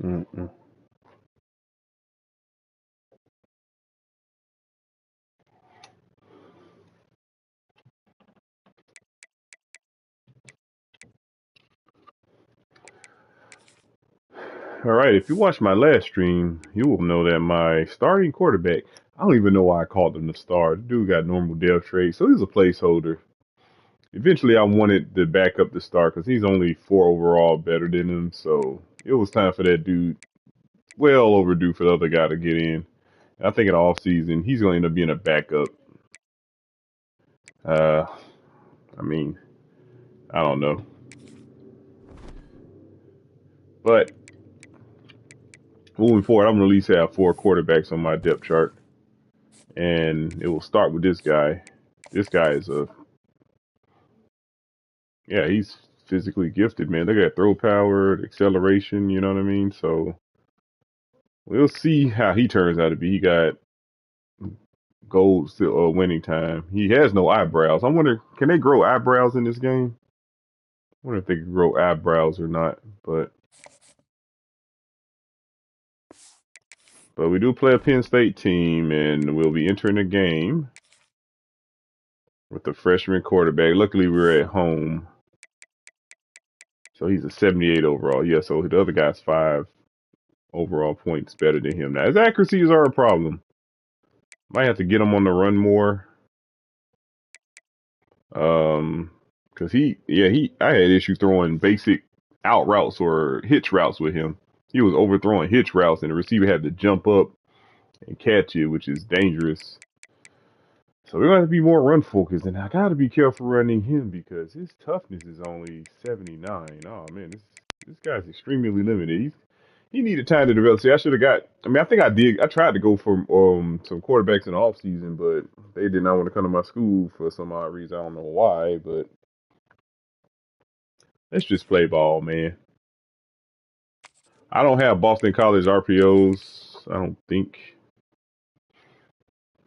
Mm-mm. All right, if you watched my last stream, you will know that my starting quarterback, I don't even know why I called him the star. The dude got normal depth traits, so he's a placeholder. Eventually, I wanted to back up the star because he's only 4 overall better than him, so it was time for that dude, well overdue for the other guy to get in. I think in the off season, he's going to end up being a backup. Uh, I mean, I don't know. But moving forward, I'm going to at least have 4 quarterbacks on my depth chart. And it will start with this guy. This guy is yeah, he's physically gifted, man. They got throw power, acceleration, you know what I mean? So we'll see how he turns out to be. He got gold still winning time. He has no eyebrows. I wonder, can they grow eyebrows in this game? I wonder if they can grow eyebrows or not. But we do play a Penn State team, and we'll be entering the game with the freshman quarterback. Luckily, we're at home. So he's a 78 overall. Yeah, so the other guy's 5 overall points better than him. Now, his accuracies are a problem. Might have to get him on the run more. Cause I had issues throwing basic out routes or hitch routes with him. He was overthrowing hitch routes, and the receiver had to jump up and catch it, which is dangerous. So we're going to be more run focused, and I got to be careful running him because his toughness is only 79. Oh man, this guy's extremely limited. He needed time to develop. See, I should have got. I mean, I think I did. I tried to go for some quarterbacks in the off season, but they did not want to come to my school for some odd reason. I don't know why, but let's just play ball, man. I don't have Boston College RPOs. I don't think.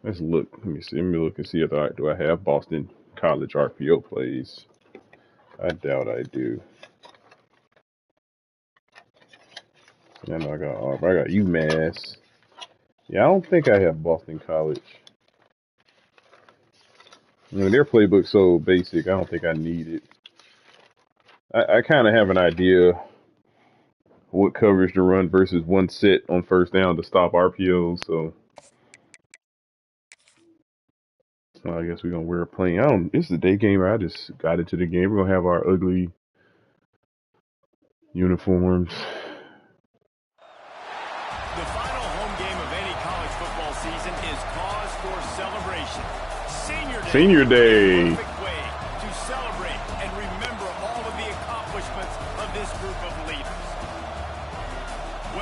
Let's look. Let me see. Let me look and see if do I have Boston College RPO plays. I doubt I do. I know I got UMass. Yeah, I don't think I have Boston College. I mean, their playbook's so basic. I don't think I need it. I kind of have an idea what coverage to run versus one set on first down to stop RPOs. So I guess we're gonna wear a plane. I don't. This is a day game. I just got into the game. We're gonna have our ugly uniforms. The final home game of any college football season is cause for celebration. Senior Day. Perfect way to celebrate and remember all of the accomplishments of this group of leaders.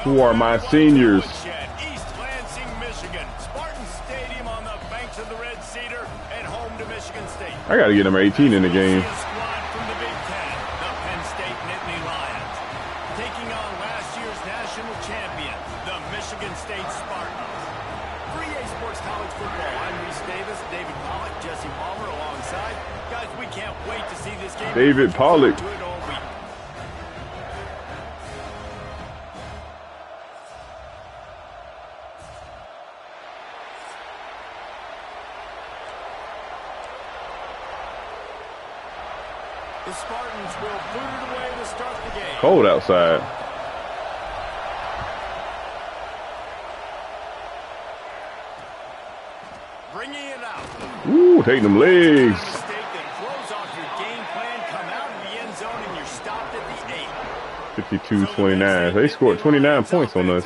Who are my seniors? East Lansing, Michigan. Spartan Stadium on the banks of the Red Cedar and home to Michigan State. I got to get number 18 in the game. Squad from the Big Ten, the Penn State Nittany Lions, taking on last year's national champion, the Michigan State Spartans. 3A Sports College Football. I'm Reese Davis, David Pollock, Jesse Palmer alongside. Guys, we can't wait to see this game. David Pollock. The Spartans will boot it away to start the game. Cold outside. Bringing it out. Ooh, taking them legs. Mistake that throws off your game plan, come out of the end zone, and you're stopped at the 8. 52-29. They scored 29 points on us.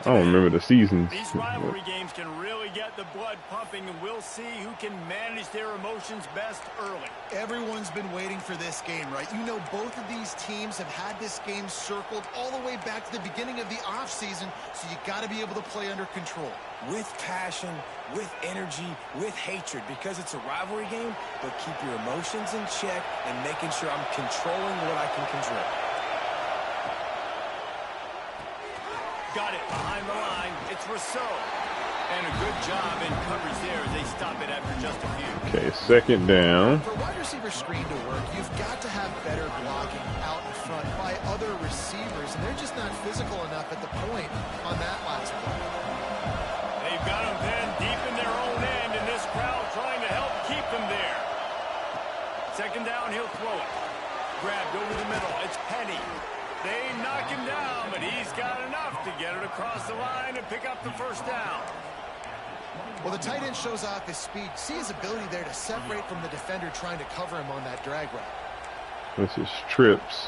I don't remember the seasons. These rivalry games can really get the blood pumping, and we'll see who can manage their emotions best early. Everyone's been waiting for this game, right? You know, both of these teams have had this game circled all the way back to the beginning of the offseason, so you got to be able to play under control. With passion, with energy, with hatred, because it's a rivalry game, but keep your emotions in check and making sure I'm controlling what I can control. Got it behind the line. It's Rousseau. And a good job in coverage there as they stop it after just a few. Okay, second down. For wide receiver screen to work, you've got to have better blocking out in front by other receivers, and they're just not physical enough at the point on that last play. They've got them pinned deep in their own end, and this crowd trying to help keep them there. Second down, he'll throw it. Grabbed over the middle. It's Penny. They knock him down, but he's got enough to get it across the line and pick up the first down. Well, the tight end shows off his speed. See his ability there to separate from the defender trying to cover him on that drag route. This is trips.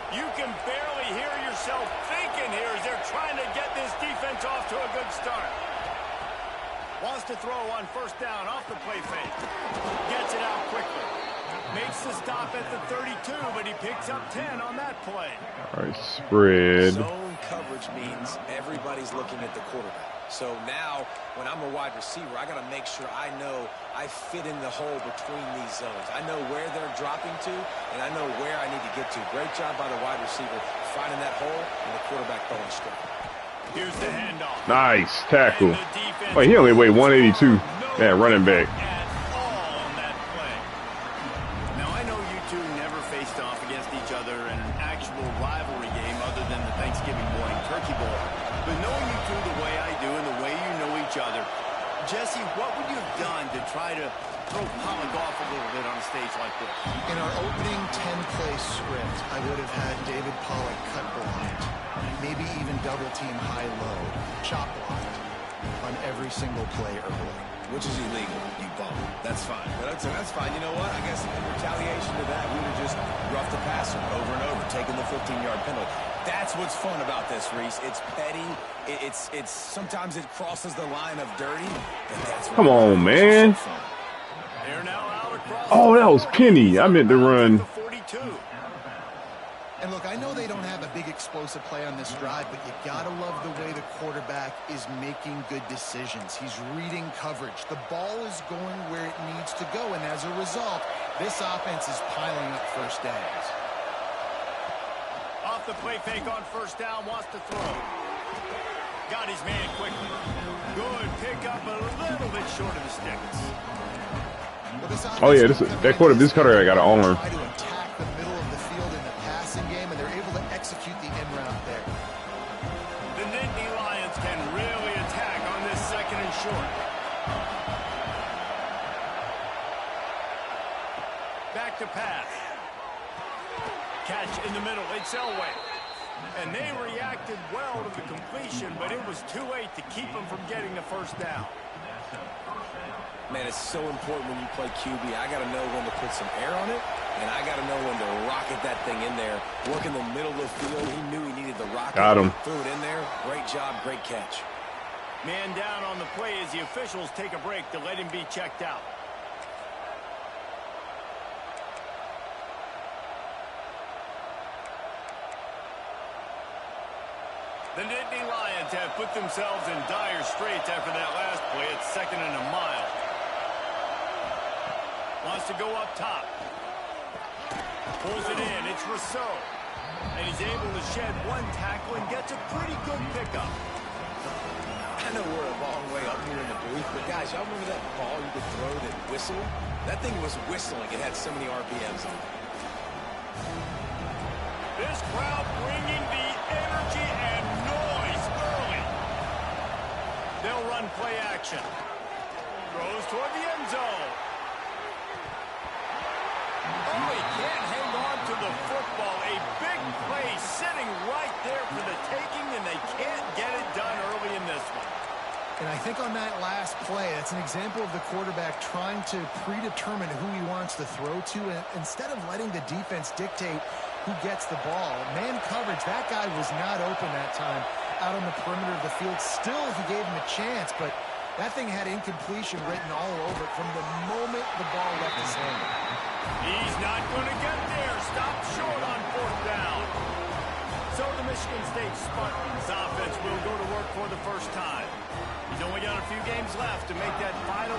You can barely hear yourself thinking here as they're trying to get this defense off to a good start. Wants to throw on first down off the play fake. Gets it out quickly. Makes the stop at the 32, but he picks up 10 on that play. All right, spread. Zone coverage means everybody's looking at the quarterback. So now, when I'm a wide receiver, I got to make sure I know I fit in the hole between these zones. I know where they're dropping to, and I know where I need to get to. Great job by the wide receiver finding that hole, and the quarterback throwing straight. Here's the handoff. Nice tackle. Wait, he only weighed 182. That running back. At all on that play. Now, I know you two never faced off against each other in an actual rivalry game other than the Thanksgiving morning turkey bowl. But knowing you two the way I do and the way you know each other, Jesse, what would you have done to try to throw Pollock off a little bit on a stage like this? In our opening 10-play script, I would have had David Pollock cut blocked, maybe even double team high-low, chop blocked on every single play early. Which is illegal, you bum. That's fine. But that's fine. You know what? I guess in retaliation to that, we would have just roughed the passer over and over, taking the 15-yard penalty. That's what's fun about this, Reese. It's petty. It's sometimes it crosses the line of dirty. But that's Come on, man. So they're now out across. Oh, that was Penny. I meant to run. 42. And look, I know they don't have a big explosive play on this drive, but you gotta love the way the quarterback is making good decisions. He's reading coverage. The ball is going where it needs to go, and as a result, this offense is piling up first downs. Off the play fake on first down, wants to throw. Got his man quickly. Good pickup, a little bit short of the sticks. Oh yeah, this cutter I got an arm. Try to attack the middle of the field in the passing game, and they're able to execute the end route there. The Nittany Lions can really attack on this second and short. Back to pass. Catch in the middle. It's Elway. And they reacted well to the completion, but it was too late to keep them from getting the first down. Man, it's so important when you play QB. I got to know when to put some air on it, and I got to know when to rocket that thing in there. Work in the middle of the field. He knew he needed the rocket. Got him. Threw it in there. Great job, great catch. Man down on the play as the officials take a break to let him be checked out. The Nittany Lions have put themselves in dire straits after that last play. It's second and a mile. Wants to go up top. Pulls it in. It's Rousseau. And he's able to shed one tackle and gets a pretty good pickup. I know we're a long way up here in the booth, but guys, y'all remember that ball you could throw that whistled? That thing was whistling. It had so many RPMs on it. This crowd bringing the energy and noise early. They'll run play action. Throws toward the end zone. Oh, he can't hang on to the football. A big play sitting right there for the taking, and they can't get it done early in this one. And I think on that last play, that's an example of the quarterback trying to predetermine who he wants to throw to, and instead of letting the defense dictate who gets the ball. Man coverage, that guy was not open that time out on the perimeter of the field. Still, he gave him a chance, but that thing had incompletion written all over it from the moment the ball left his hand. He's not going to get there. Stop short on fourth down. So the Michigan State Spartans offense will go to work for the first time. He's only got a few games left to make that final.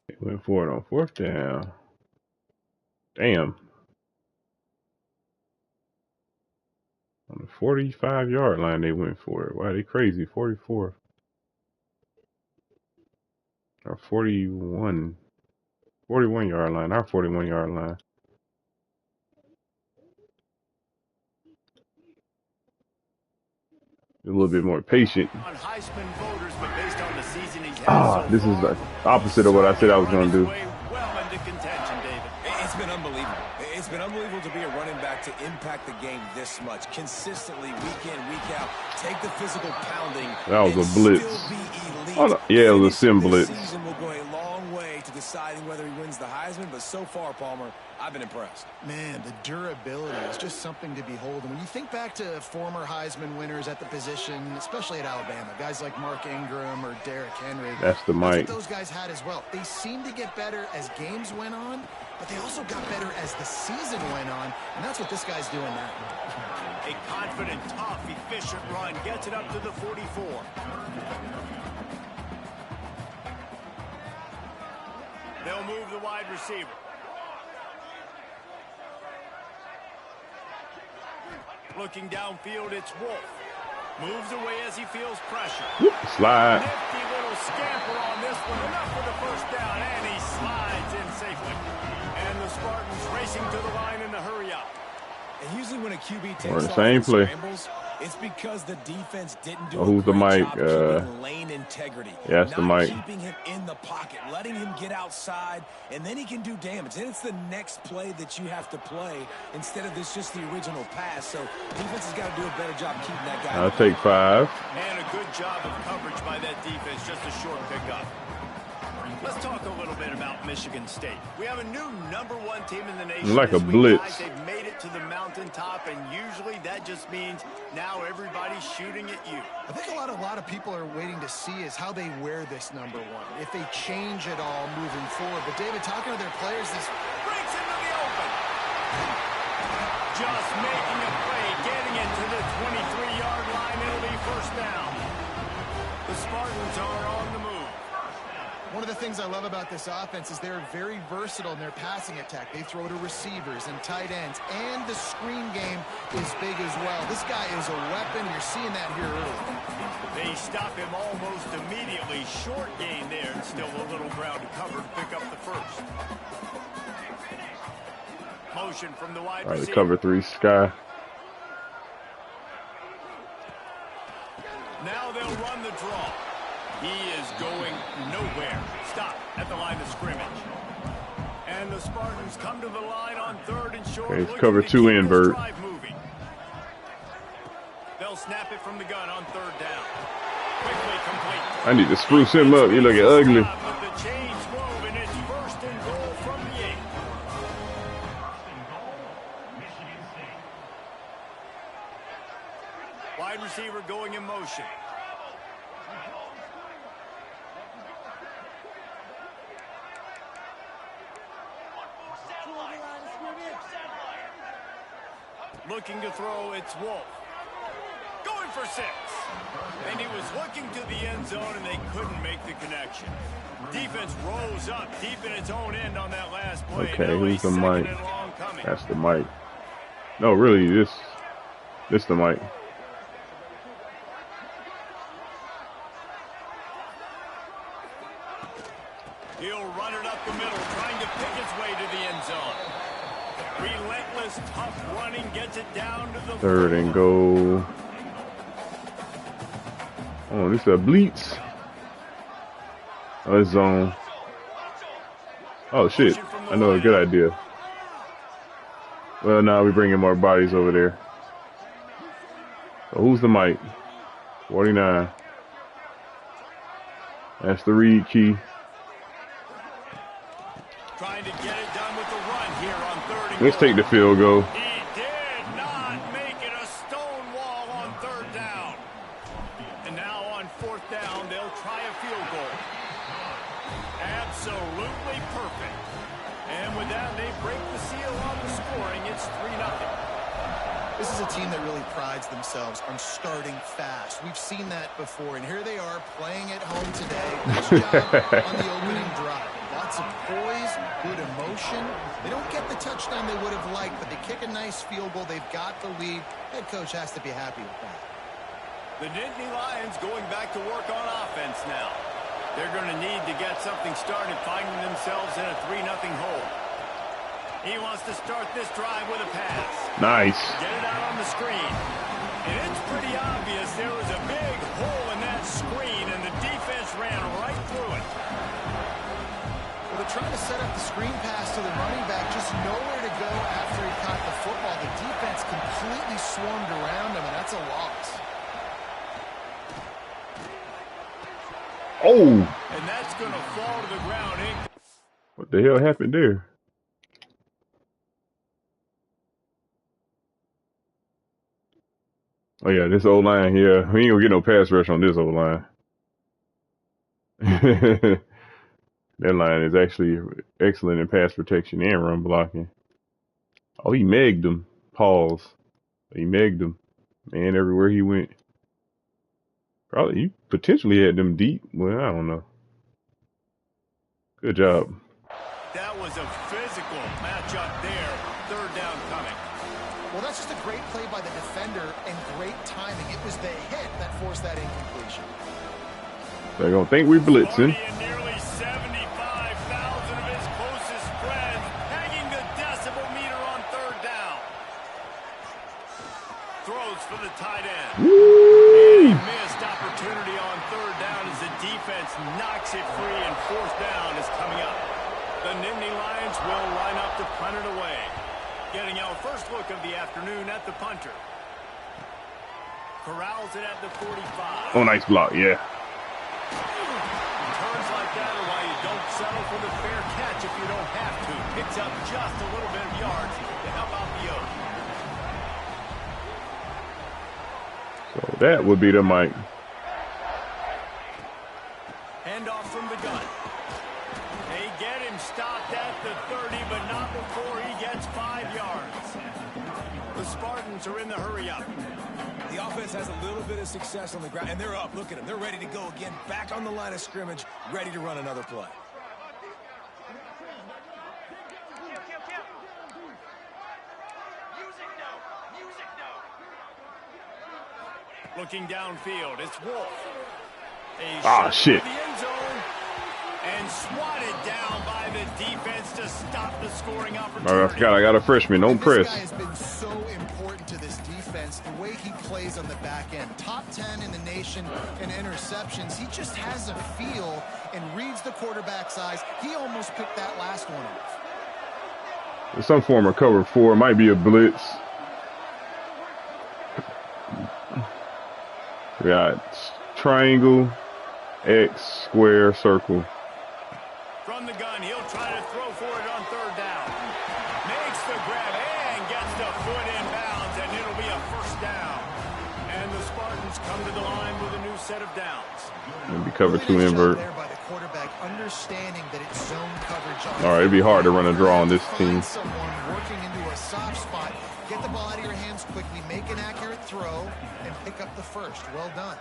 He went for it on fourth down. Damn. On the 45-yard line, they went for it. Wow, they crazy. 44 or 41-yard line. Our 41-yard line. A little bit more patient. This is the opposite of what I said I was going to do. It's been unbelievable. It's been unbelievable to be a running back to impact the game this much. Consistently, week in, week out, take the physical pounding. That was a blitz. Oh, no. Yeah, it was a sim blitz. This season will go a long way to deciding whether he wins the Heisman, but so far, Palmer, I've been impressed. Man, the durability is just something to behold. And when you think back to former Heisman winners at the position, especially at Alabama, guys like Mark Ingram or Derrick Henry. That's the mic. That's what those guys had as well. They seemed to get better as games went on, but they also got better as the season went on, and that's what this guy's doing now. A confident, tough, efficient run gets it up to the 44. They'll move the wide receiver. Looking downfield, it's Wolf. Moves away as he feels pressure. Slide. Nifty little scamper on this one. Enough for the first down, and he slides in safely. And the Spartans racing to the line in the hurry up. And usually when a QB Or takes the off same and play. scrambles, it's because the defense didn't do Who's a the great mic? job keeping lane integrity. Yeah, that's the Not mic. keeping him in the pocket, letting him get outside, and then he can do damage. And it's the next play that you have to play instead of this just the original pass. So defense has got to do a better job keeping that guy. I'll take 5. And a good job of coverage by that defense. Just a short pickup. Let's talk a little bit about Michigan State. We have a new #1 team in the nation. Like a this week, blitz. guys. They've made it to the mountaintop, and usually that just means now everybody's shooting at you. I think a lot of people are waiting to see is how they wear this #1, if they change it all moving forward. But David, talking to their players, this Breaks into the open. Just making a play, getting it to the 23-yard line. It'll be first down. The Spartans are on the move. one of the things I love about this offense is they're very versatile in their passing attack. They throw to receivers and tight ends, and the screen game is big as well. This guy is a weapon. You're seeing that here early. They stop him almost immediately. Short gain there, and still a little ground to cover to pick up the first. Motion from the wide receiver. Cover 3 Sky. Now they'll run the draw. He is going nowhere. Stop at the line of scrimmage. And the Spartans come to the line on 3rd and short. Okay, it's cover 2 invert. They'll snap it from the gun on 3rd down. Quickly complete. I need to spruce him up. He looking ugly. But the chains move, and it's 1st and goal from the 8. Wide receiver going in motion. Looking to throw, it's Wolf. Going for 6. And he was looking to the end zone, and they couldn't make the connection. Defense rose up deep in its own end on that last play. Okay, Now who's the second mic? and long coming. That's the mic. No, really, this the mic. He'll run it up the middle, trying to pick his way to the end zone. Relentless, tough running gets it down to the 3rd and goal. Oh, this is a blitz. Oh, it's zone. Oh, shit. I know a good idea. Well, now we're bringing more bodies over there. So who's the mic? 49. That's the read key. Trying to get it done with the run here on 3rd and Let's goal. take the field goal. He did not make it a stone wall on 3rd down. And now on 4th down, they'll try a field goal. Absolutely perfect. And with that, they break the seal on the scoring. It's 3-0. This is a team that really prides themselves on starting fast. We've seen that before, and here they are playing at home today. Nice job on the opening drive. Lots of poise, good emotion. They don't get the touchdown they would have liked, but they kick a nice field goal. They've got the lead. Head coach has to be happy with that. The Nittany Lions going back to work on offense now. They're going to need to get something started, finding themselves in a 3-0 hole. He wants to start this drive with a pass. Nice. Get it out on the screen. And it's pretty obvious there was a big hole in that screen, and the defense ran right through it. Well, they're trying to set up the screen pass to the running back, just nowhere to go after he caught the football. The defense completely swarmed around him, and that's a loss. Oh! And that's going to fall to the ground. What the hell happened there? Oh yeah, this O-line here. We ain't gonna get no pass rush on this O-line. That line is actually excellent in pass protection and run blocking. Oh, he megged him. Pause. He megged him. Man, everywhere he went. Probably, he potentially had them deep. Well, I don't know. Good job. That was a physical matchup there. Third down coming. Well, that's just a great play by the defender and great timing. It was the hit that forced that incompletion. They're going to think we're blitzing. And nearly 75,000 of his closest friends hanging the decibel meter on third down. Throws for the tight end. Woo! And a missed opportunity on third down as the defense knocks it free, and fourth down is coming up. The Nittany Lions will line up to punt it away. Getting our first look of the afternoon at the punter. Corrals it at the 45. Oh, nice block, yeah. Turns like that are why you don't settle for the fair catch if you don't have to. Picks up just a little bit of yards to help out the Oak. So that would be the mic. Handoff from the gun. They get him stopped at the 30, but not before he gets 5 yards. The Spartans are in the hurry-up. The offense has a little bit of success on the ground, and they're up. Look at them. They're ready to go again, back on the line of scrimmage, ready to run another play. Looking downfield, it's Wolf. Shit. The end zone and swatted down by the defense to stop the scoring opportunity. I forgot I got a freshman. Don't press. This guy has been so important to this defense, the way he plays on the back end. Top 10 in the nation in interceptions. He just has a feel and reads the quarterback's eyes. He almost picked that last one off. There's some form of cover 4. It might be a blitz. We got triangle, X, square, circle. From the gun, he'll try to throw for it on third down. Makes the grab and gets the foot in bounds, and it'll be a first down. And the Spartans come to the line with a new set of downs. Maybe cover 2 invert. There by the quarterback, understanding that it's zone coverage. All right, it'd be hard to run a draw on this team. Someone working into a soft spot. Get the ball out of your hands quickly, make an accurate throw, and pick up the first. Well done.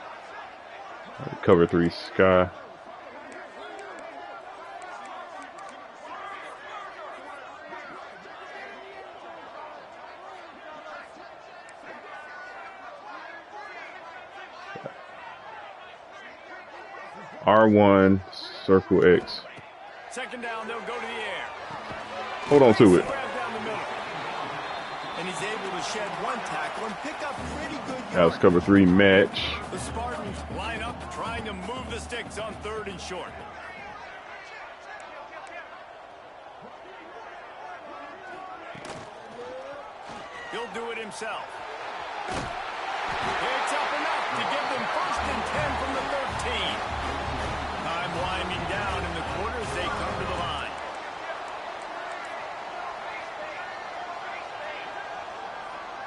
Cover 3 sky. R1, circle X. Second down, they'll go to the air. Hold on to it. And he's able to shed one tackle and pick up pretty good yards. That was cover 3 match. The Spartans line up trying to move the sticks on third and short. He'll do it himself. Picks up enough to give them 1st and 10 from the 13. Time winding down in the quarters. They come to the line.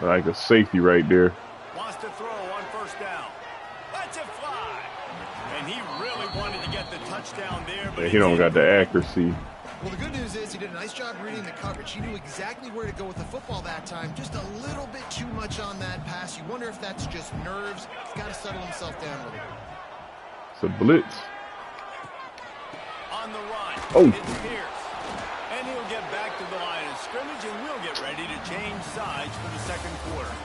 Like a safety right there. Wants to throw on first down. Lets it fly. And he really wanted to get the touchdown there, but Yeah, he don't got the accuracy. Well, the good news is he did a nice job reading the coverage. He knew exactly where to go with the football that time. Just a little bit too much on that pass. You wonder if that's just nerves. He's got to settle himself down a little bit. It's a blitz. On the run, Oh. it's Pierce. And he'll get back to the line of scrimmage, and we'll get ready to change sides for the second quarter.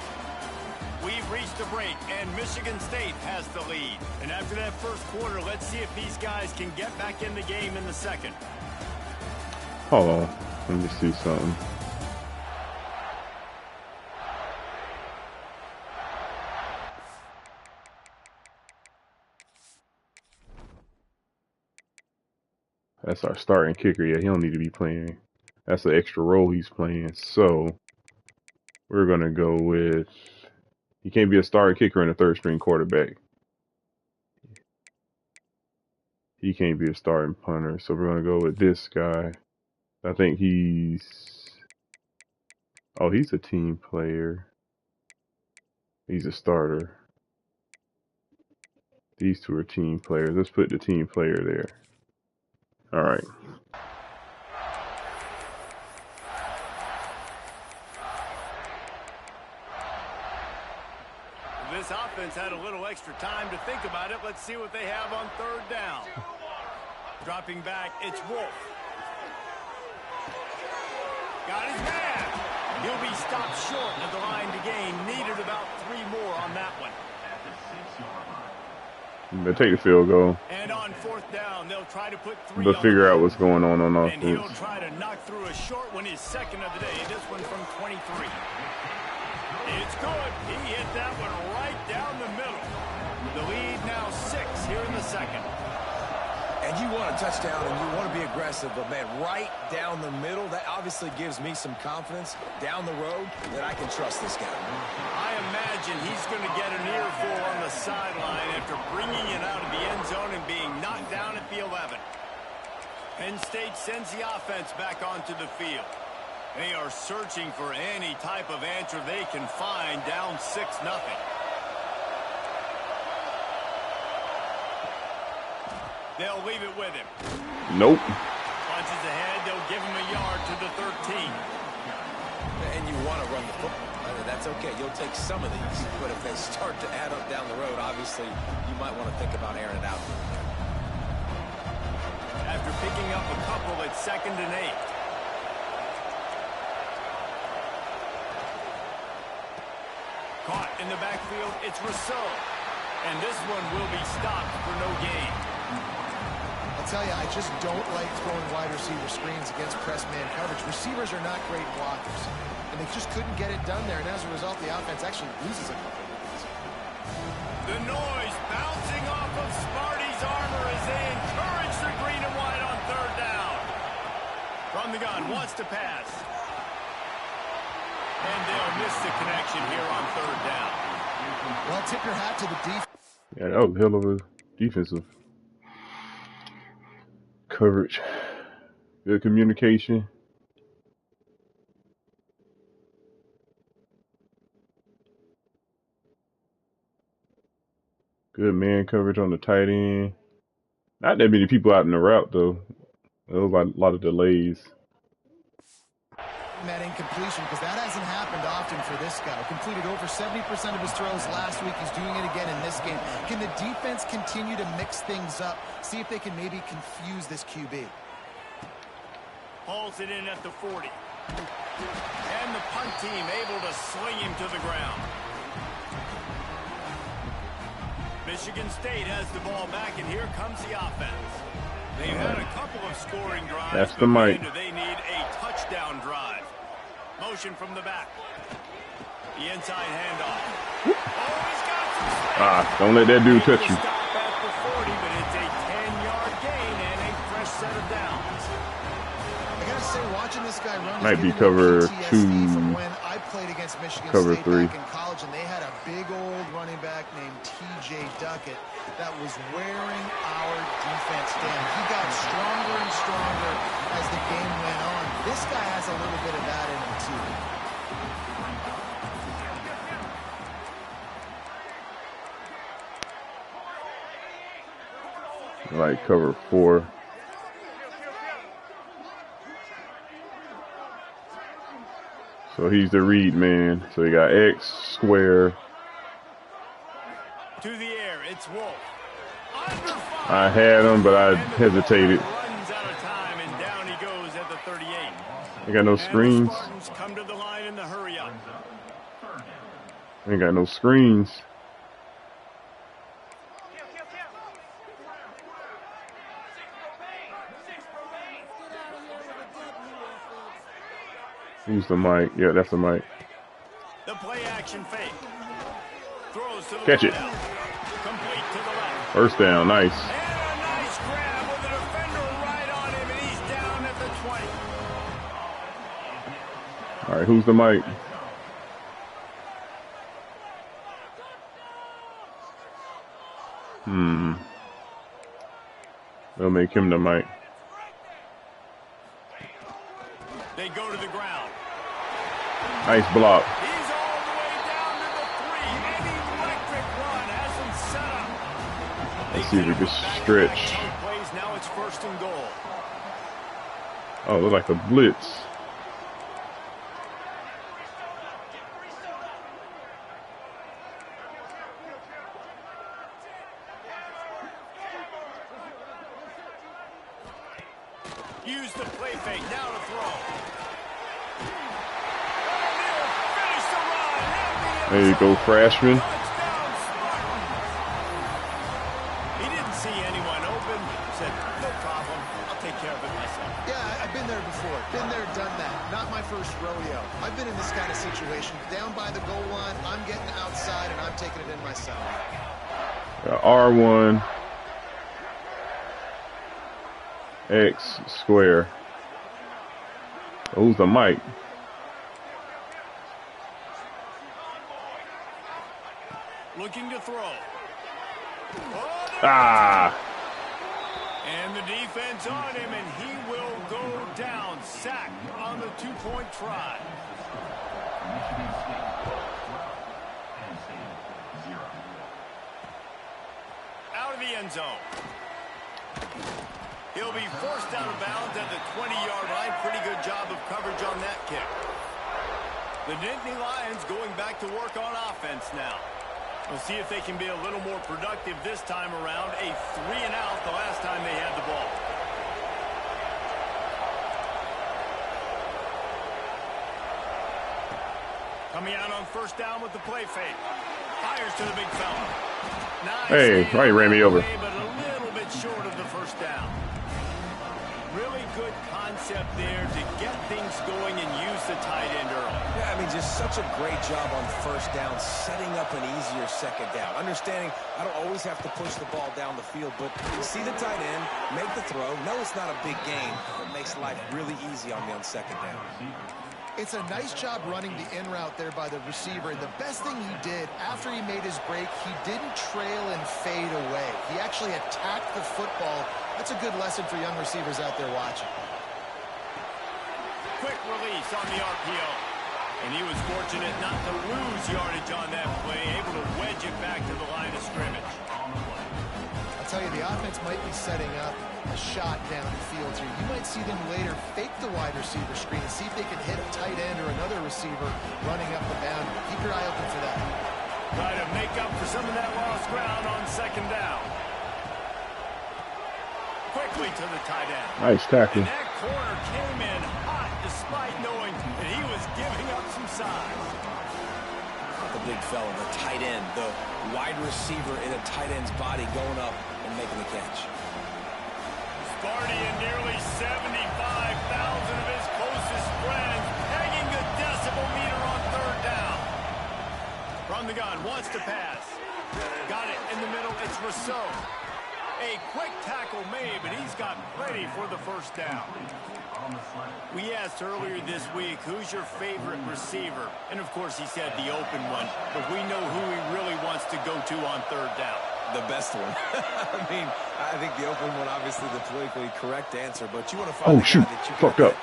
We've reached a break, and Michigan State has the lead. And after that first quarter, let's see if these guys can get back in the game in the second. Hold on. Let me see something. That's our starting kicker. Yeah, he don't need to be playing. That's an extra role he's playing. So we're gonna go with he can't be a starting kicker and a third string quarterback. He can't be a starting punter. So we're gonna go with this guy. I think he's a team player. He's a starter. These two are team players. Let's put the team player there. All right. This offense had a little extra time to think about it. Let's see what they have on third down. Dropping back, it's Wolf. Got his man. He'll be stopped short at the line to gain. Needed about 3 more on that one. They'll take the field goal. And on fourth down, they'll try to put 3 They'll on figure the out board. what's going on And he'll offense. try to knock through a short one, his second of the day. This one from 23. It's good. He hit that one right down the middle. The lead now 6 here in the second. And you want a touchdown and you want to be aggressive, but man, right down the middle, that obviously gives me some confidence down the road that I can trust this guy. I imagine he's going to get an earful on the sideline after bringing it out of the end zone and being knocked down at the 11. Penn State sends the offense back onto the field. They are searching for any type of answer they can find, down 6-0. They'll leave it with him. Nope. Punches ahead, they'll give him a yard to the 13. And you want to run the football. That's okay. You'll take some of these. But if they start to add up down the road, obviously, you might want to think about airing it out. After picking up a couple at 2nd and 8. Caught in the backfield, it's Rousseau. And this one will be stopped for no gain. I'll tell you, I just don't like throwing wide receiver screens against press man coverage. Receivers are not great blockers, and they just couldn't get it done there. And as a result, the offense actually loses a couple of points. The noise bouncing off of Smarty's armor as they encourage the green and white on third down. From the gun, wants to pass. And they'll miss the connection here on third down. Well, tip your hat to the defense. Yeah, that was a hell of a defensive coverage. Good communication. Good man coverage on the tight end. Not that many people out in the route, though. There was a lot of delays. That incompletion, because that hasn't happened often for this guy. Completed over 70% of his throws last week. He's doing it again in this game. Can the defense continue to mix things up? See if they can maybe confuse this QB. Hauls it in at the 40. And the punt team able to swing him to the ground. Michigan State has the ball back, and here comes the offense. They've had a couple of scoring drives. That's the mic. They need a touchdown drive. Motion from the back. The inside handoff. Oh, he's got some space. Don't let that dude touch you. Stop at the 40, but it's a 10-yard gain and a fresh set of downs. I gotta say, watching this guy run Might be is giving me cover PTSD from 2, when I played against Michigan cover State 3. back in college, and they had a big old running back named T.J. Duckett that was wearing our defense down. He got stronger and stronger as the game went on. This guy has a little bit of that in him too. Like cover 4. So he's the read man. So he got X, square. To the air, it's Wolf. I had him, but I hesitated. Runs out of time, and down he goes at the 38. Ain't got no screens. And the Spartans come to the line in the hurry up. Ain't got no screens. Who's the mic? Yeah, that's the mic. The play action fake. Throws to the Catch it. Complete to the left. First down, nice. And a nice grab with the defender right on him, and he's down at the 20. All right, who's the mic? They'll make him the mic. They go to the ground. Nice block. He's all the way down to the 3. An electric run has him set up. Let's see if we can stretch. Plays, now it's 1st and goal. Oh, look like a blitz. Use the play fake, now to throw. There you go, freshman. He didn't see anyone open. Said, no problem. I'll take care of it myself. Yeah, I've been there before. Been there, done that. Not my first rodeo. I've been in this kind of situation. Down by the goal line, I'm getting outside, and I'm taking it in myself. R1. X square. Who's the mic? Looking to throw. And the defense on him, and he will go down. Sack on the 2-point try. Out of the end zone. He'll be forced out of bounds at the 20-yard line. Pretty good job of coverage on that kick. The Nittany Lions going back to work on offense now. We'll see if they can be a little more productive this time around. A 3-and-out the last time they had the ball. Coming out on 1st down with the play fake. Fires to the big fella. Nice. Hey, why you ran me over? But a little bit short of the 1st down. Really good concept there to get things going and use the tight end early. Yeah, I mean, just such a great job on 1st down, setting up an easier 2nd down. Understanding I don't always have to push the ball down the field, but you see the tight end, make the throw. No, it's not a big gain, but makes life really easy on me on 2nd down. It's a nice job running the in route there by the receiver. And the best thing he did after he made his break, he didn't trail and fade away. He actually attacked the football. That's a good lesson for young receivers out there watching. Quick release on the RPO. And he was fortunate not to lose yardage on that play, able to wedge it back to the line of scrimmage. I'll tell you, the offense might be setting up a shot down the field here. You might see them later fake the wide receiver screen and see if they can hit a tight end or another receiver running up the boundary. Keep your eye open for that. Try to make up for some of that lost ground on 2nd down. Quickly to the tight end. Nice tackle. And that corner came in hot despite knowing that he was giving up some size. The big fella, the tight end, the wide receiver in a tight end's body going up and making the catch. Sparty and nearly 75,000 of his closest friends pegging the decibel meter on 3rd down. From the gun, wants to pass. Got it in the middle, it's Rousseau. A quick tackle made, but he's got plenty for the 1st down. We asked earlier this week, who's your favorite receiver? And of course he said the open one, but we know who he really wants to go to on 3rd down. The best one. I mean, I think the open one, obviously the politically correct answer, but you want to find Oh, shoot. Fucked up.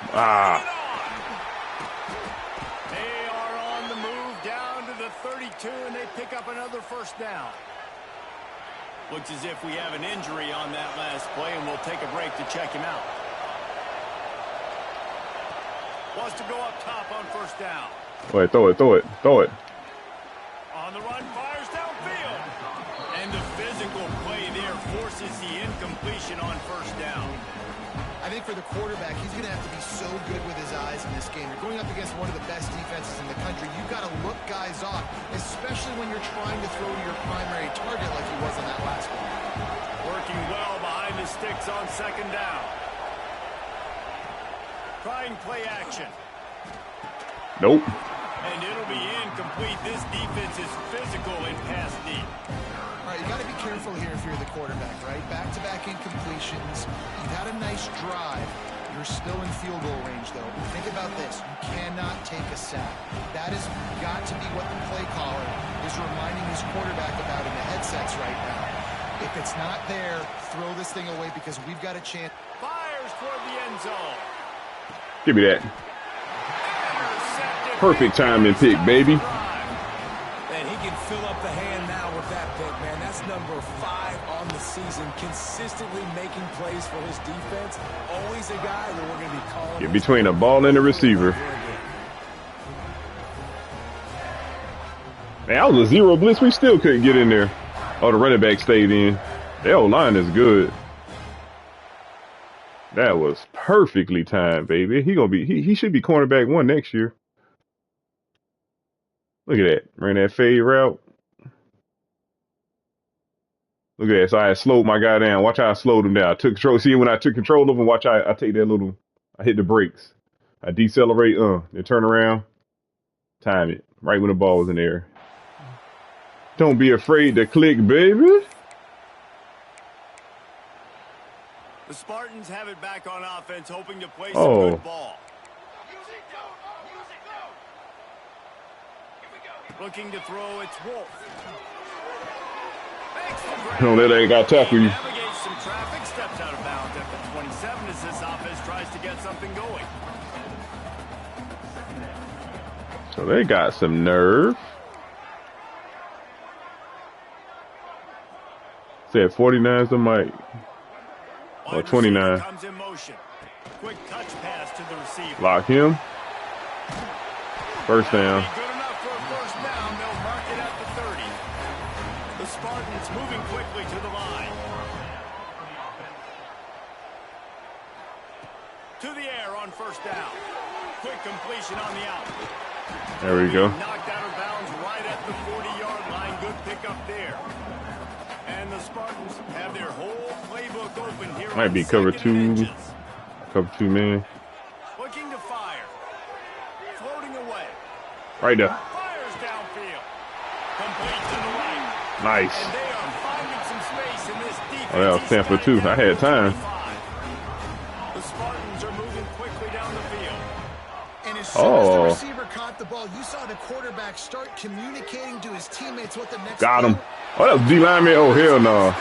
They are on the move down to the 32, and they pick up another 1st down. Looks as if we have an injury on that last play, and we'll take a break to check him out. Wants to go up top on 1st down. Go ahead, throw it, throw it, throw it. On the run, fires downfield. And the physical play there forces the incompletion on first down. I think for the quarterback, he's going to have to be so good with his eyes in this game. You're going up against one of the best defenses in the country. You've got to look guys off, especially when you're trying to throw to your primary target like he was in that last one. Working well behind the sticks on second down. Trying play action. Nope. And it'll be incomplete. This defense is physical in pass deep. All right, you got to be careful here if you're the quarterback, right? Back-to-back incompletions. You've had a nice drive. You're still in field goal range, though. Think about this. You cannot take a sack. That has got to be what the play caller is reminding his quarterback about in the headsets right now. If it's not there, throw this thing away because we've got a chance. Fires toward the end zone. Give me that. Perfect time and pick, baby. And he can fill up the hand now with that pick, man. That's number 5 on the season. Consistently making plays for his defense. Always a guy that we're going to be calling. Get between the ball and the receiver. Man, that was a zero blitz. We still couldn't get in there. Oh, the running back stayed in. The O-line is good. That was perfectly timed, baby. He should be cornerback 1 next year. Look at that. Ran that fade route. Look at that. So I slowed my guy down. Watch how I slowed him down. I took control. See, when I took control of him, watch how I take that little, I hit the brakes. I decelerate, then turn around. Time it. Right when the ball was in the air. Don't be afraid to click, baby. The Spartans have it back on offense, hoping to play some good ball. Looking to throw, it's Wolf. Don't let that guy tackle you. Navigates some traffic, steps out of bounds at the 27 as this offense tries to get something going. So they got some nerve. Said 49 is the mic. Or 29. Comes in motion. Quick touch pass to the receiver. Lock him. First down. Good enough for a first down. They'll mark it at the 30. The Spartans moving quickly to the line. To the air on first down. Quick completion on the out. There we go. Knocked out of bounds right at the 40-yard line. Good pickup there. And the Spartans have their whole playbook open here. Might be cover 2. Cover 2 man. Looking to fire. Floating away. Right there. Fires downfield. Complete to the right. Nice. And they are finding some space in this defense. Oh, that was Tampa too. I had time. The Spartans are moving quickly down the field. And as soon as the receiver caught the ball, you saw the quarterback start communicating to his teammates what the next. Got him. Oh, that was D lineman. Oh, hell no.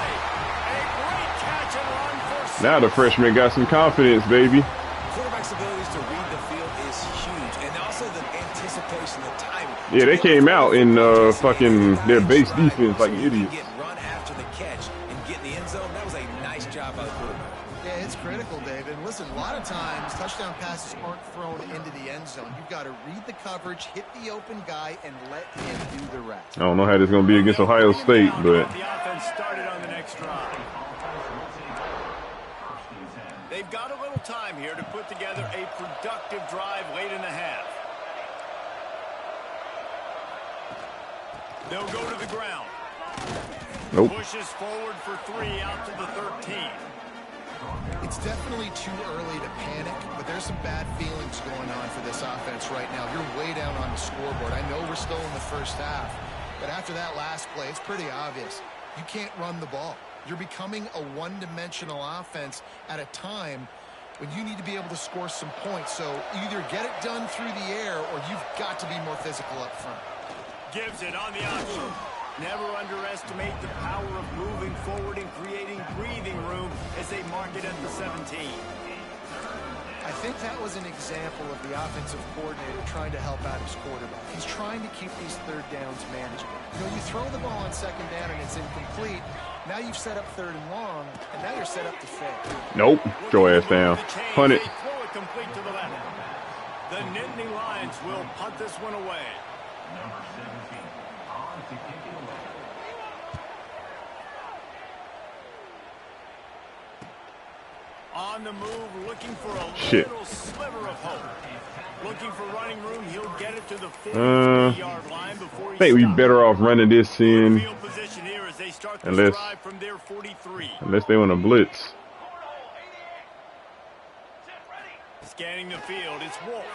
Now the freshman got some confidence, baby. Quarterback's abilities to read the field is huge, and also the anticipation, the timing. Yeah, they came out in fucking their base defense like idiots. Get run after the catch and get in the end zone. That was a nice job by the quarterback. Yeah, it's critical, David. Listen, a lot of times touchdown passes aren't thrown into the end zone. You've got to read the coverage, hit the open guy, and let him do the rest. I don't know how this is going to be against Ohio State, but The offense started on the next drive. They've got a little time here to put together a productive drive late in the half. They'll go to the ground. nope. Pushes forward for 3 out to the 13. It's definitely too early to panic, but there's some bad feelings going on for this offense right now. You're way down on the scoreboard. I know we're still in the first half, but after that last play, it's pretty obvious. You can't run the ball. You're becoming a one-dimensional offense at a time when you need to be able to score some points. So either get it done through the air or you've got to be more physical up front. Gives it on the option. Never underestimate the power of moving forward and creating breathing room as they mark it at the 17. I think that was an example of the offensive coordinator trying to help out his quarterback. He's trying to keep these third downs manageable. You know, you throw the ball on second down and it's incomplete. Now you've set up third and long, and now you're set up to fail. Nope. Throw ass down. Punt it. The Nittany Lions will punt this one away. Number 17, on to kick it away. On the move, looking for a little sliver of hope. Looking for running room, he'll get it to the 43-yard line before he I think we'd be better off running this in, field position here as they start the unless drive from their 43. they want to blitz. Scanning the field, it's Wolf.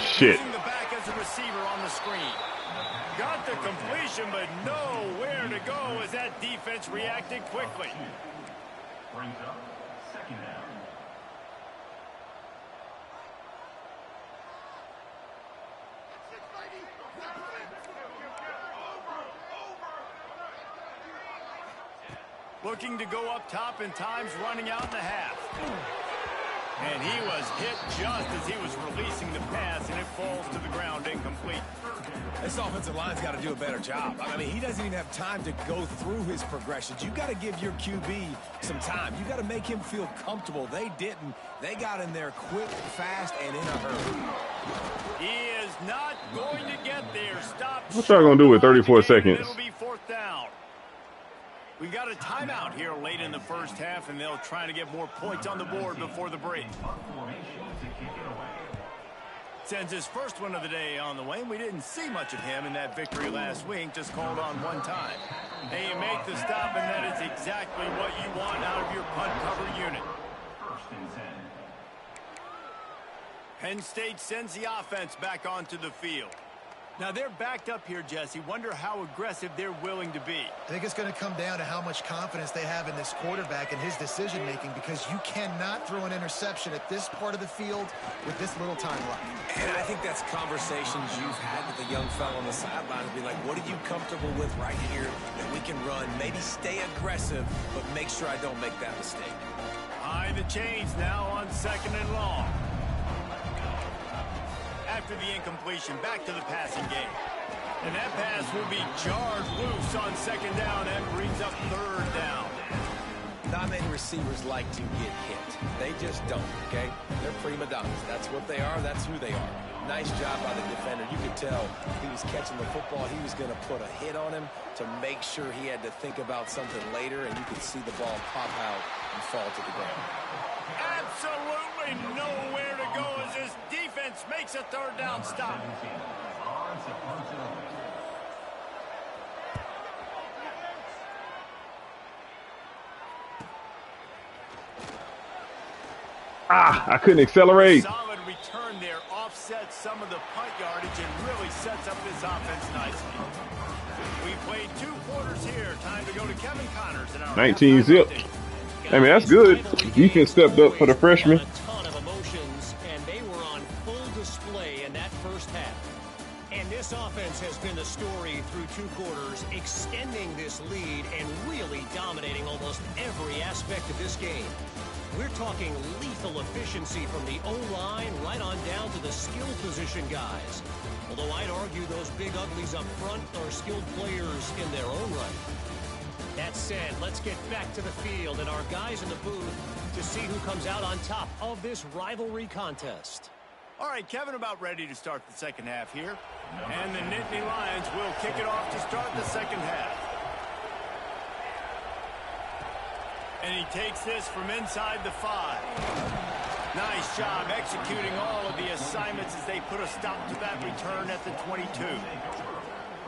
Shit. Using the back as a receiver on the screen. Got the completion, but nowhere to go as that defense reacted quickly. Brings up second down. Looking to go up top and times running out in the half. And he was hit just as he was releasing the pass, and it falls to the ground incomplete. This offensive line's got to do a better job. I mean, he doesn't even have time to go through his progressions. You got to give your QB some time. You got to make him feel comfortable. They didn't. They got in there quick, fast, and in a hurry. He is not going to get there. Stop. What y'all gonna do with 34 seconds? It'll be fourth down. We got a timeout here late in the first half, and they'll try to get more points on the board before the break. Sends his first one of the day on the way. We didn't see much of him in that victory last week, just called on one time. And you make the stop, and that is exactly what you want out of your punt cover unit. First and 10. Penn State sends the offense back onto the field. Now they're backed up here, Jesse. Wonder how aggressive they're willing to be. I think it's going to come down to how much confidence they have in this quarterback and his decision-making, because you cannot throw an interception at this part of the field with this little time left. And I think that's conversations you've had with the young fellow on the sidelines. Be like, what are you comfortable with right here that we can run? Maybe stay aggressive, but make sure I don't make that mistake. High the chains now on second and long. After the incompletion, back to the passing game. And that pass will be jarred loose on second down and brings up third down. Not many receivers like to get hit. They just don't, okay? They're prima donnas. That's what they are. That's who they are. Nice job by the defender. You could tell he was catching the football. He was going to put a hit on him to make sure he had to think about something later, and you could see the ball pop out and fall to the ground. Absolutely nowhere to go as this defense makes a third down stop. I couldn't accelerate. Solid return there, offsets some of the punt yardage and really sets up this offense nicely. We played 2 quarters here. Time to go to Kevin Connors in our 19 zip. I mean, that's good. Defense stepped up for the freshman. A ton of emotions, and they were on full display in that first half. And this offense has been the story through 2 quarters, extending this lead and really dominating almost every aspect of this game. We're talking lethal efficiency from the O-line right on down to the skill position guys. Although I'd argue those big uglies up front are skilled players in their own right. That said, let's get back to the field and our guys in the booth to see who comes out on top of this rivalry contest. All right, Kevin, about ready to start the second half here. And the Nittany Lions will kick it off to start the second half. And he takes this from inside the 5. Nice job executing all of the assignments as they put a stop to that return at the 22.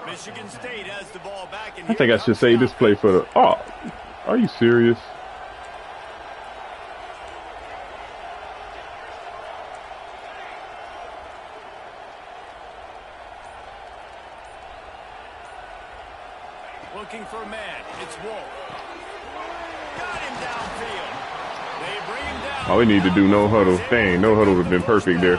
Michigan State has the ball back. And I think I should save this play for the... Oh, are you serious? Looking for a man. It's Wolf. Got him downfield. They bring him down. All we need to do, no huddle. Dang, no huddle would have been perfect there.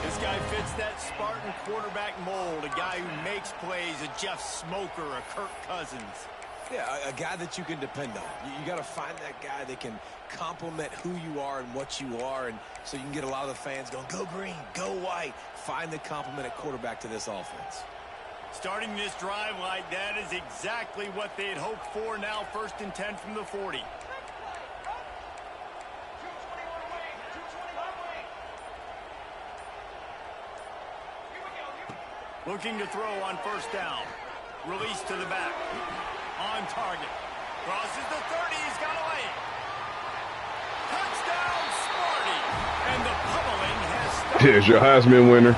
This guy fits that Spartan quarterback mold. A guy who makes plays, a Jeff Smoker, a Kirk Cousins. Yeah, a guy that you can depend on. You got to find that guy that can complement who you are and what you are, and so you can get a lot of the fans going, go green, go white. Find the complement at quarterback to this offense. Starting this drive like that is exactly what they had hoped for. Now 1st and 10 from the 40. Looking to throw on first down. Release to the back. On target. Crosses the 30. He's got away. Touchdown, Smarty. And the pummeling has started. Here's your Heisman winner.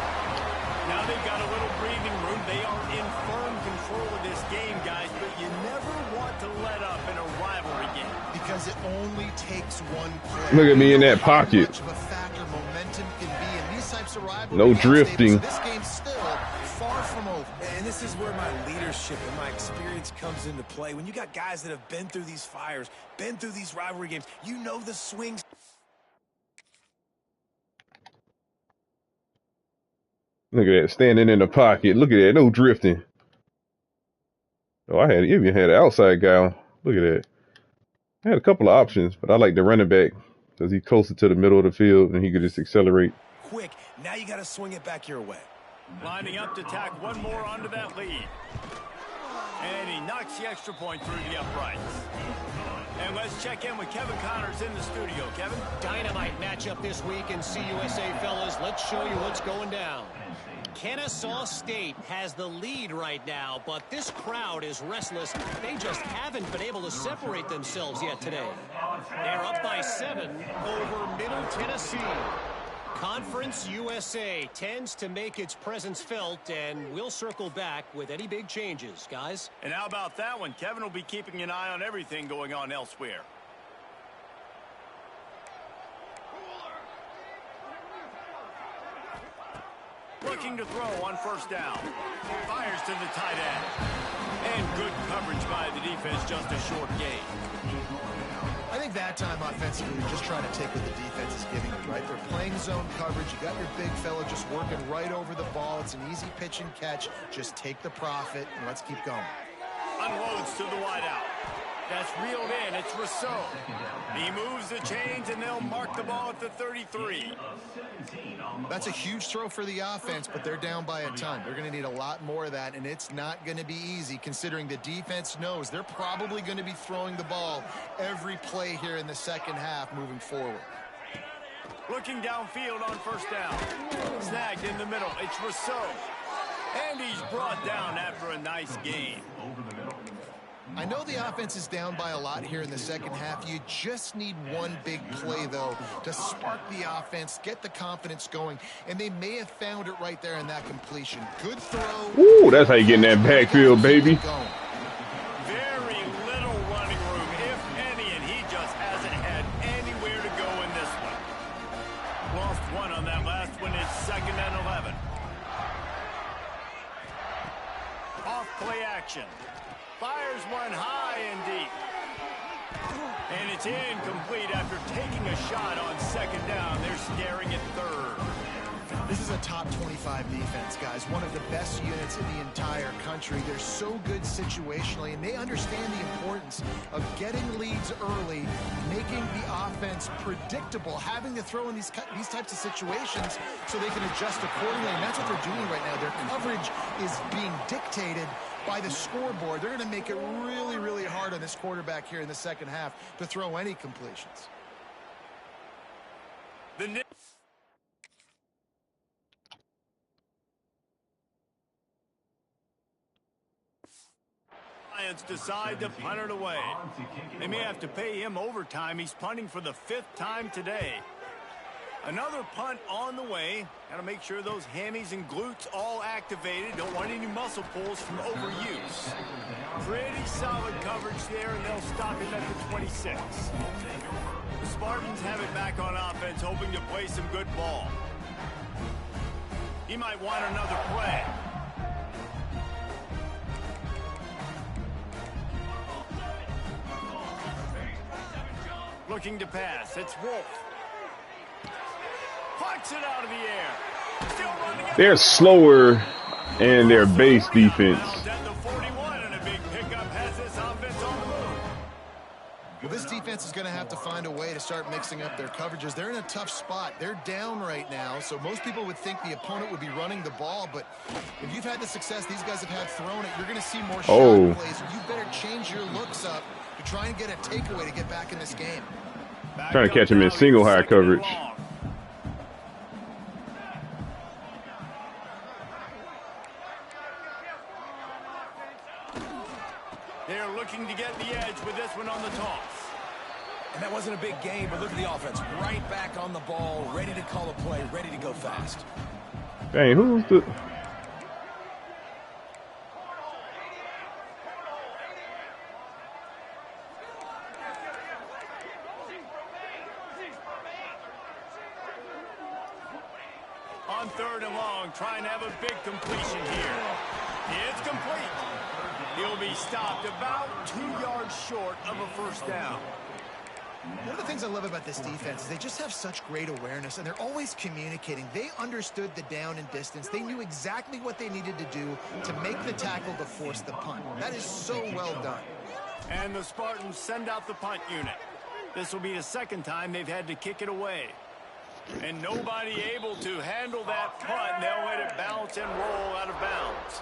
Now they've got a little breathing room. They are in firm control of this game, guys, but you never want to let up in a rivalry game. Because it only takes one play. Look at me in that pocket. Much of a factor momentum can be in these types of rivalries. No drifting. This game's still far from over. And this is where my leadership and my experience comes into play. When you got guys that have been through these fires, been through these rivalry games, you know the swings. Look at that, standing in the pocket. Look at that, no drifting. Oh, I even had an outside guy on. Look at that. I had a couple of options, but I like the running back because he's closer to the middle of the field and he could just accelerate. Quick, now you got to swing it back your way. Lining up to tack one more onto that lead. And he knocks the extra point through the uprights. And let's check in with Kevin Connors in the studio. Kevin? Dynamite matchup this week in CUSA, fellas. Let's show you what's going down. Kennesaw State has the lead right now, but this crowd is restless. They just haven't been able to separate themselves yet today. They're up by 7 over Middle Tennessee. Conference USA tends to make its presence felt, and we'll circle back with any big changes, guys. And how about that one? Kevin will be keeping an eye on everything going on elsewhere. Looking to throw on first down. Fires to the tight end. And good coverage by the defense, just a short gain. I think that time offensively, you're just trying to take what the defense is giving you, right? They're playing zone coverage. You got your big fella just working right over the ball. It's an easy pitch and catch. Just take the profit and let's keep going. Unloads to the wideout. That's reeled in. It's Rousseau. He moves the chains, and they'll mark the ball at the 33. That's a huge throw for the offense, but they're down by a ton. They're going to need a lot more of that, and it's not going to be easy considering the defense knows they're probably going to be throwing the ball every play here in the second half moving forward. Looking downfield on first down. Snagged in the middle. It's Rousseau. And he's brought down after a nice gain. I know the offense is down by a lot here in the second half. You just need one big play, though, to spark the offense, get the confidence going, and they may have found it right there in that completion. Good throw. Ooh, that's how you get in that backfield, baby. Very little running room, if any, and he just hasn't had anywhere to go in this one. Lost one on that last one. It's 2nd and 11. Off play action. Fires one high and deep. And it's incomplete after taking a shot on 2nd down. They're staring at 3rd. This is a top 25 defense, guys. One of the best units in the entire country. They're so good situationally, and they understand the importance of getting leads early, making the offense predictable, having to throw in these types of situations so they can adjust accordingly. And that's what they're doing right now. Their coverage is being dictated by the scoreboard. They're going to make it really, really hard on this quarterback here in the second half to throw any completions. The Lions decide to punt it away. They may have to pay him overtime. He's punting for the 5th time today. Another punt on the way. Got to make sure those hammies and glutes all activated. Don't want any muscle pulls from overuse. Pretty solid coverage there, and they'll stop him at the 26. The Spartans have it back on offense, hoping to play some good ball. He might want another play. Looking to pass. It's Wolf. Punts it out of the air. Still running. They're slower in their base defense. At the 41, and a big pickup has this offense on the move. Well, this defense is going to have to find a way to start mixing up their coverages. They're in a tough spot. They're down right now, so most people would think the opponent would be running the ball, but if you've had the success these guys have had throwing it, you're going to see more shot plays. You better change your looks up to try and get a takeaway to get back in this game. Trying to catch him in single high coverage. get the edge with this one on the toss. And that wasn't a big game, but look at the offense. Right back on the ball, ready to call a play, ready to go fast. Dang, who's the... On 3rd and long, trying to have a big completion here. It's complete. He'll be stopped about 2 yards short of a first down. One of the things I love about this defense is they just have such great awareness, and they're always communicating. They understood the down and distance. They knew exactly what they needed to do to make the tackle to force the punt. That is so well done. And the Spartans send out the punt unit. This will be the second time they've had to kick it away. And nobody able to handle that punt. They'll let it bounce and roll out of bounds.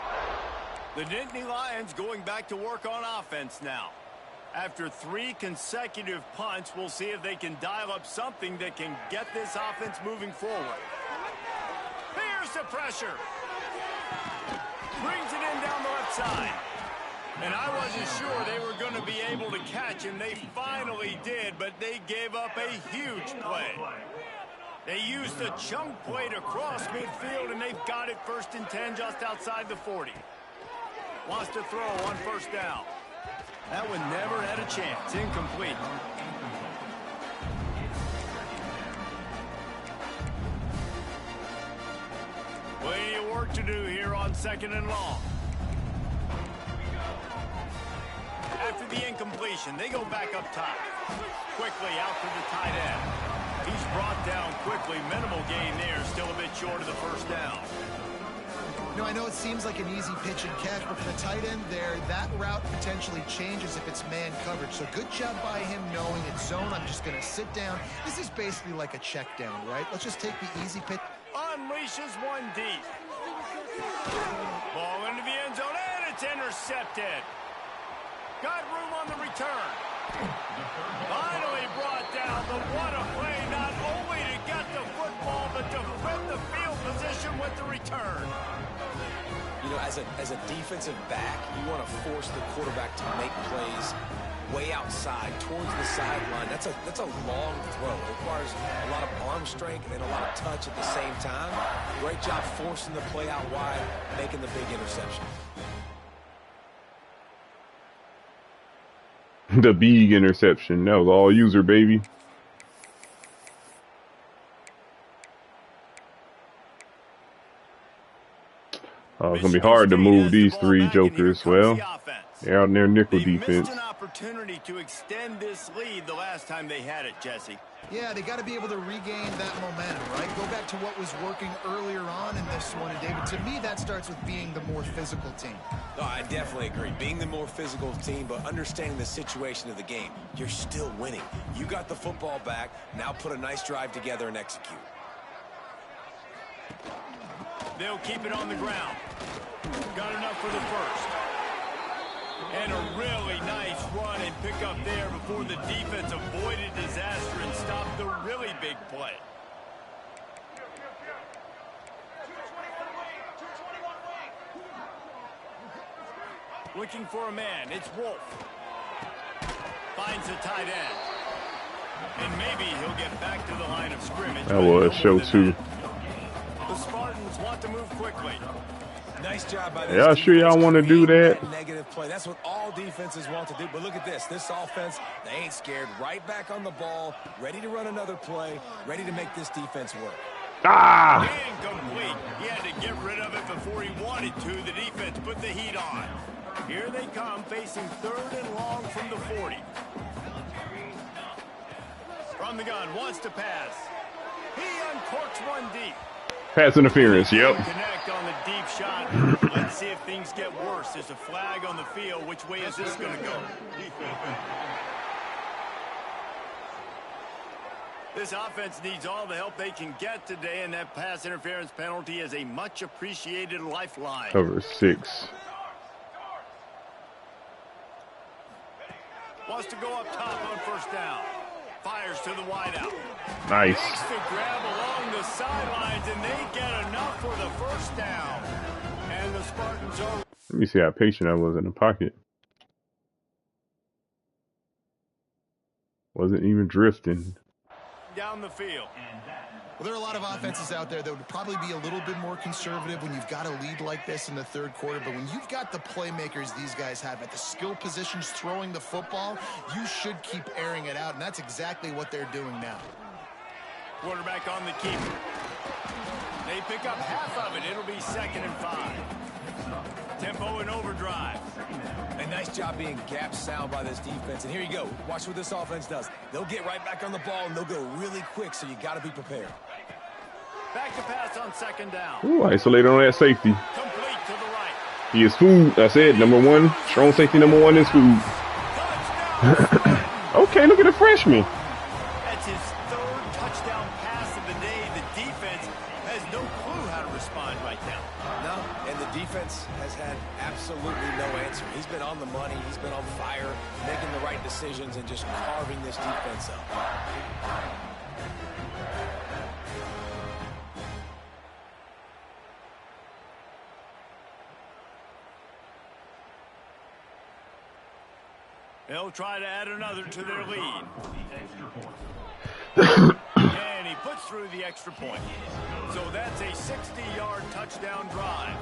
The Nittany Lions going back to work on offense now. After 3 consecutive punts, we'll see if they can dial up something that can get this offense moving forward. Here's the pressure. Brings it in down the left side. And I wasn't sure they were going to be able to catch him. They finally did, but they gave up a huge play. They used a chunk play to cross midfield, and they've got it 1st and 10 just outside the 40. Wants to throw on 1st down. That one never had a chance. Incomplete. Plenty of work to do here on 2nd and long. After the incompletion, they go back up top. Quickly out to the tight end. He's brought down quickly. Minimal gain there. Still a bit short of the 1st down. I know it seems like an easy pitch and catch, but for the tight end there, that route potentially changes if it's man coverage. So good job by him knowing it's zone. I'm just going to sit down. This is basically like a check down, right? Let's just take the easy pitch. Unleashes one deep. Ball into the end zone, and it's intercepted. Got room on the return. Finally brought down. The what a play, not only to get the football, but to flip the field position with the return. You know, as a defensive back, you want to force the quarterback to make plays way outside, towards the sideline. That's a long throw. It requires a lot of arm strength and a lot of touch at the same time. Great job forcing the play out wide, making the big interception. The big interception. That was all user, baby. It's going to be hard to move these 3 jokers. Well, they're out in their nickel defense. Missed an opportunity to extend this lead the last time they had it, Jesse. Yeah, they got to be able to regain that momentum, right? Go back to what was working earlier on in this one. And, David, to me, that starts with being the more physical team. No, I definitely agree. Being the more physical team, but understanding the situation of the game. You're still winning. You got the football back. Now put a nice drive together and execute. They'll keep it on the ground. Got enough for the 1st. And a really nice run and pick up there before the defense avoided disaster and stopped the really big play. Looking for a man. It's Wolf. Finds the tight end. And maybe he'll get back to the line of scrimmage. That was show 2. The Spartans want to move quickly. Nice job by this. Y'all sure y'all want to do that? Negative play. That's what all defenses want to do. But look at this. This offense, they ain't scared. Right back on the ball, ready to run another play, ready to make this defense work. Ah! Incomplete. He had to get rid of it before he wanted to. The defense put the heat on. Here they come, facing 3rd and long from the 40. From the gun, wants to pass. He uncorks one deep. Pass interference, yep. Connect on the deep shot. Let's see if things get worse. There's a flag on the field. Which way is this going to go? This offense needs all the help they can get today, and that pass interference penalty is a much appreciated lifeline. Cover 6. Wants to go up top on 1st down. Fires to the wideout. Nice. Makes the grab along the sidelines, and they get enough for the 1st down. And the Spartans are... Let me see how patient I was in the pocket. Wasn't even drifting. Down the field. Well, there are a lot of offenses out there that would probably be a little bit more conservative when you've got a lead like this in the third quarter. But when you've got the playmakers these guys have at the skill positions throwing the football, you should keep airing it out. And that's exactly what they're doing now. Quarterback on the keeper. They pick up half of it. It'll be 2nd and 5. Tempo and overdrive. A nice job being gap sound by this defense. And here you go. Watch what this offense does. They'll get right back on the ball, and they'll go really quick, so you got to be prepared. Back to pass on 2nd down. Ooh, isolated on that safety. Complete to the right. He is food. I said number one. Strong safety number one is food. Okay, look at the freshman. That's his 3rd touchdown pass of the day. The defense has no clue how to respond right now. No, and the defense has had absolutely no answer. He's been on the money. He's been on fire, making the right decisions and just carving this defense up. They'll try to add another to their lead. And he puts through the extra point. So that's a 60-yard touchdown drive.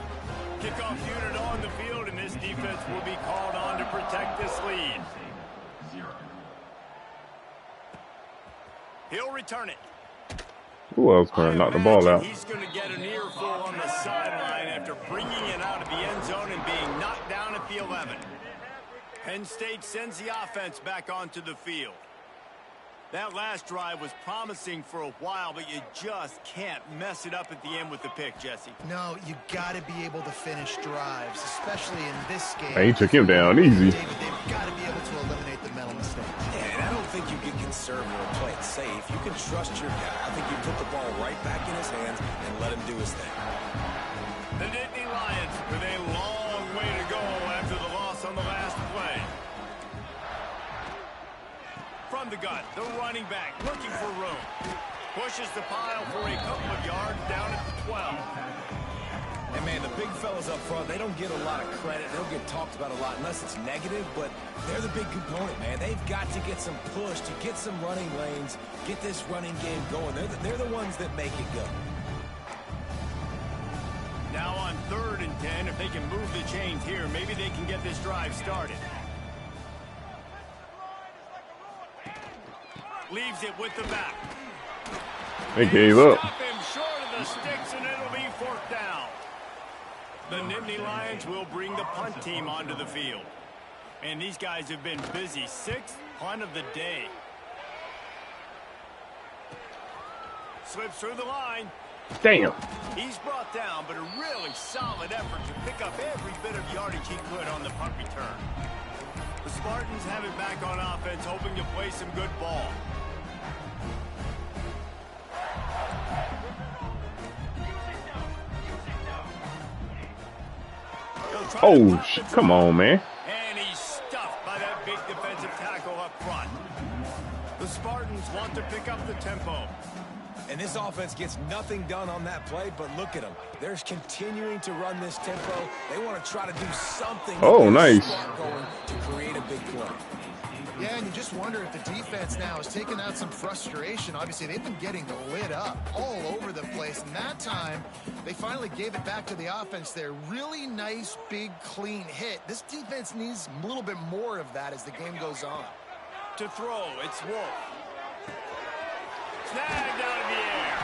Kickoff unit on the field, and this defense will be called on to protect this lead. He'll return it. Ooh, I was trying to knock the ball out. He's going to get an earful on the sideline after bringing it out of the end zone and being knocked down at the 11. Penn State sends the offense back onto the field. That last drive was promising for a while, but you just can't mess it up at the end with the pick, Jesse. No, you got to be able to finish drives, especially in this game. He took him down easy. David, they've got to be able to eliminate the mental mistakes. Yeah, and I don't think you get conservative or play it safe. You can trust your guy. I think you put the ball right back in his hands and let him do his thing. The Natty Lions with a long way to go after the loss on the last play. From the gun, the running back looking for room. Pushes the pile for a couple of yards down at the 12. And man, the big fellas up front, they don't get a lot of credit. They don't get talked about a lot unless it's negative, but they're the big component, man. They've got to get some push, to get some running lanes, get this running game going. They're the ones that make it go. Now on 3rd and 10, if they can move the chains here, maybe they can get this drive started. Leaves it with the back. They gave up. Stop him short of the sticks, and it'll be 4th down. The Nittany Lions will bring the punt team onto the field. And these guys have been busy. 6th punt of the day. Slips through the line. Damn. He's brought down, but a really solid effort to pick up every bit of yardage he could on the punt return. The Spartans have it back on offense, hoping to play some good ball. Oh, come on, man. And he's stuffed by that big defensive tackle up front. The Spartans want to pick up the tempo. And this offense gets nothing done on that play, but look at them. They're continuing to run this tempo. They want to try to do something. Oh, nice. Going to create a big play. Yeah, and you just wonder if the defense now is taking out some frustration. Obviously, they've been getting lit up all over the place. And that time, they finally gave it back to the offense there. Really nice, big, clean hit. This defense needs a little bit more of that as the game goes on. To throw, it's Wolf. Snagged out of the air.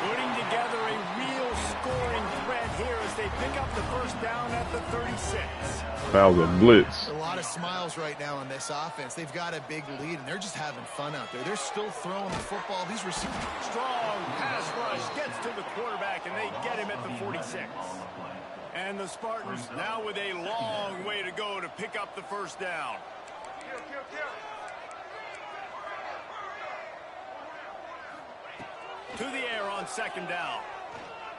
Putting together a real scoring threat here as they pick up the 1st down at the 36. That was a blitz. A lot of smiles right now on this offense. They've got a big lead, and they're just having fun out there. They're still throwing the football. These receivers. Strong pass rush gets to the quarterback, and they get him at the 46. And the Spartans now with a long way to go to pick up the 1st down. To the air on 2nd down.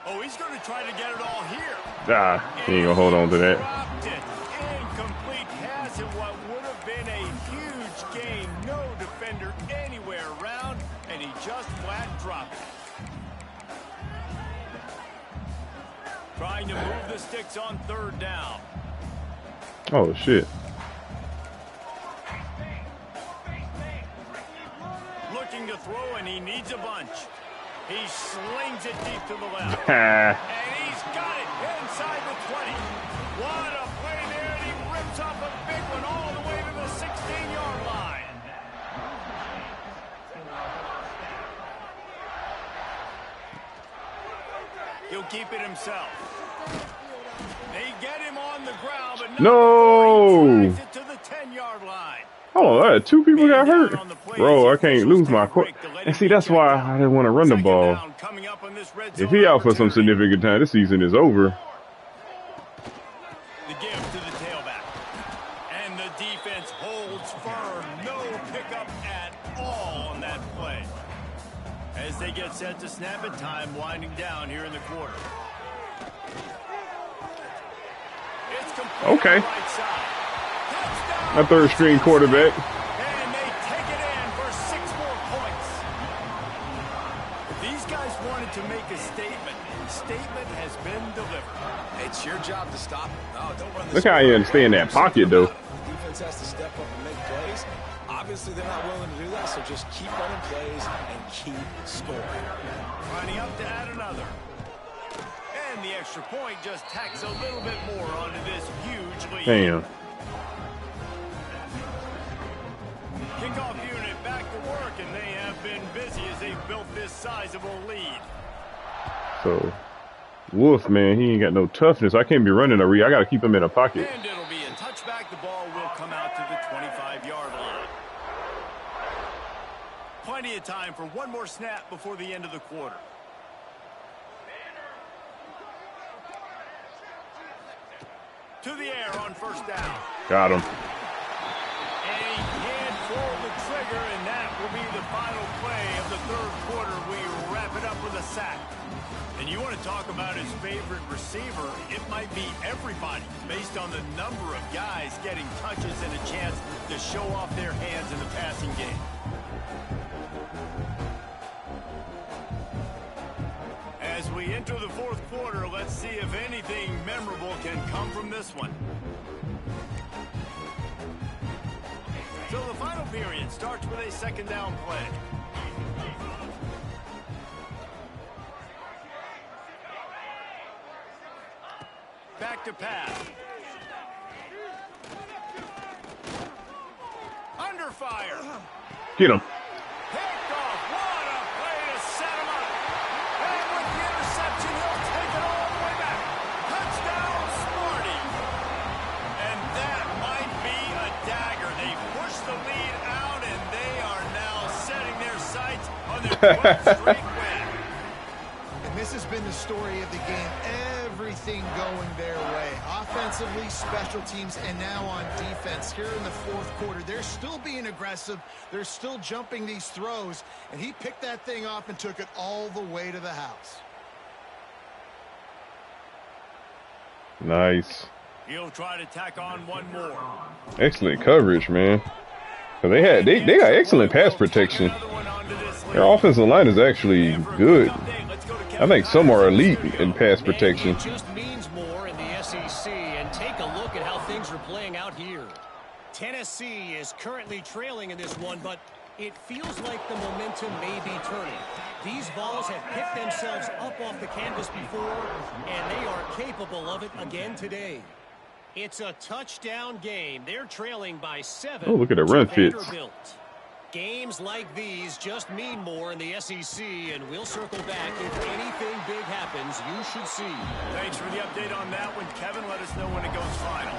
Oh, he's going to try to get it all here. Ah, he ain't gonna hold on to that. Dropped it. Incomplete pass in what would have been a huge gain. No defender anywhere around, and he just flat dropped it. Trying to move the sticks on 3rd down. Oh, shit. looking to throw, and he needs a bunch. He slings it deep to the left. And he's got it inside the 20. What a play there, and he rips off a big one all the way to the 16-yard line. He'll keep it himself. They get him on the ground, but no. He it to the 10-yard line. Oh, 2 people got hurt. Bro, I can't lose my court. And see, that's why I didn't want to run the ball. If he out for some significant time, this season is over. The give to the tailback. And the defense holds firm. No pickup at all on that play. As they get set to snap it, time winding down here in the quarter. Okay. A third string quarterback. And they take it in for 6 more points. These guys wanted to make a statement. Statement has been delivered. It's your job to stop. Oh, don't run this. Look how you stay in that pocket, though. The defense has to step up and make plays. Obviously, they're not willing to do that, so just keep running plays and keep scoring. Lining up to add another. And the extra point just tacks a little bit more onto this huge lead. Damn. Kickoff unit back to work, and they have been busy as they've built this sizable lead. So, Wolf, man, he ain't got no toughness. I can't be running a read. I got to keep him in a pocket. And it'll be a touchback. The ball will come out to the 25-yard line. Plenty of time for one more snap before the end of the quarter. To the air on first down. Got him. And he can't pull the trigger, and that will be the final play of the third quarter. We wrap it up with a sack. And you want to talk about his favorite receiver, it might be everybody, based on the number of guys getting touches and a chance to show off their hands in the passing game. As we enter the fourth quarter, let's see if anything memorable can come from this one. So the final period starts with a second down play. Back to pass. Under fire. Get him. Picked off. What a play to set him up. And with the interception, he'll take it all the way back. Touchdown, Smarty. And that might be a dagger. They push the lead out, and they are now setting their sights on their 12th straight win. And this has been the story of the game. Everything going their way. Offensively, special teams, and now on defense. Here in the fourth quarter, they're still being aggressive. They're still jumping these throws. And he picked that thing off and took it all the way to the house. Nice. He'll try to tack on one more. Excellent coverage, man. So they got excellent pass protection. Their offensive line is actually good. I think some are elite in pass protection. It just means more in the SEC, and take a look at how things are playing out here. Tennessee is currently trailing in this one, but it feels like the momentum may be turning. These balls have picked themselves up off the canvas before, and they are capable of it again today. It's a touchdown game. They're trailing by 7. Oh, look at the run fits. Games like these just mean more in the SEC, and we'll circle back. If anything big happens, you should see. Thanks for the update on that one, Kevin. Let us know when it goes final.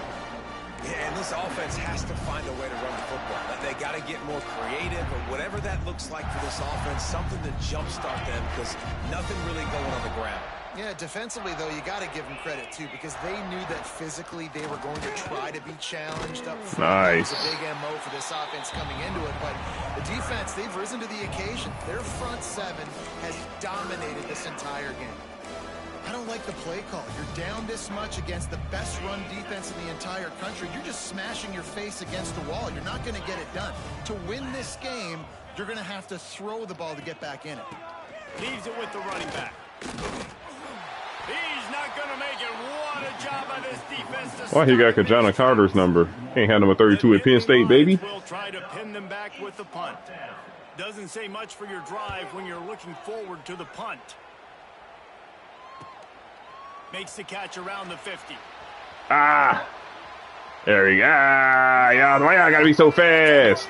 Yeah, and this offense has to find a way to run the football. They got to get more creative, or whatever that looks like for this offense, something to jumpstart them, because nothing really going on the ground. Yeah, defensively, though, you got to give them credit, too, because they knew that physically they were going to try to be challenged up front. Nice. It was a big MO for this offense coming into it, but the defense, they've risen to the occasion. Their front seven has dominated this entire game. I don't like the play call. You're down this much against the best run defense in the entire country. You're just smashing your face against the wall. You're not going to get it done. To win this game, you're going to have to throw the ball to get back in it. Leaves it with the running back. He's not going to make it. What a job by this defense. Why he got Kajana Carter's number? Can't have number 32 at Penn State, baby. We'll try to pin them back with the punt. Doesn't say much for your drive when you're looking forward to the punt. Makes the catch around the 50. Ah! There he go. Ah, y'all, why y'all gotta be so fast?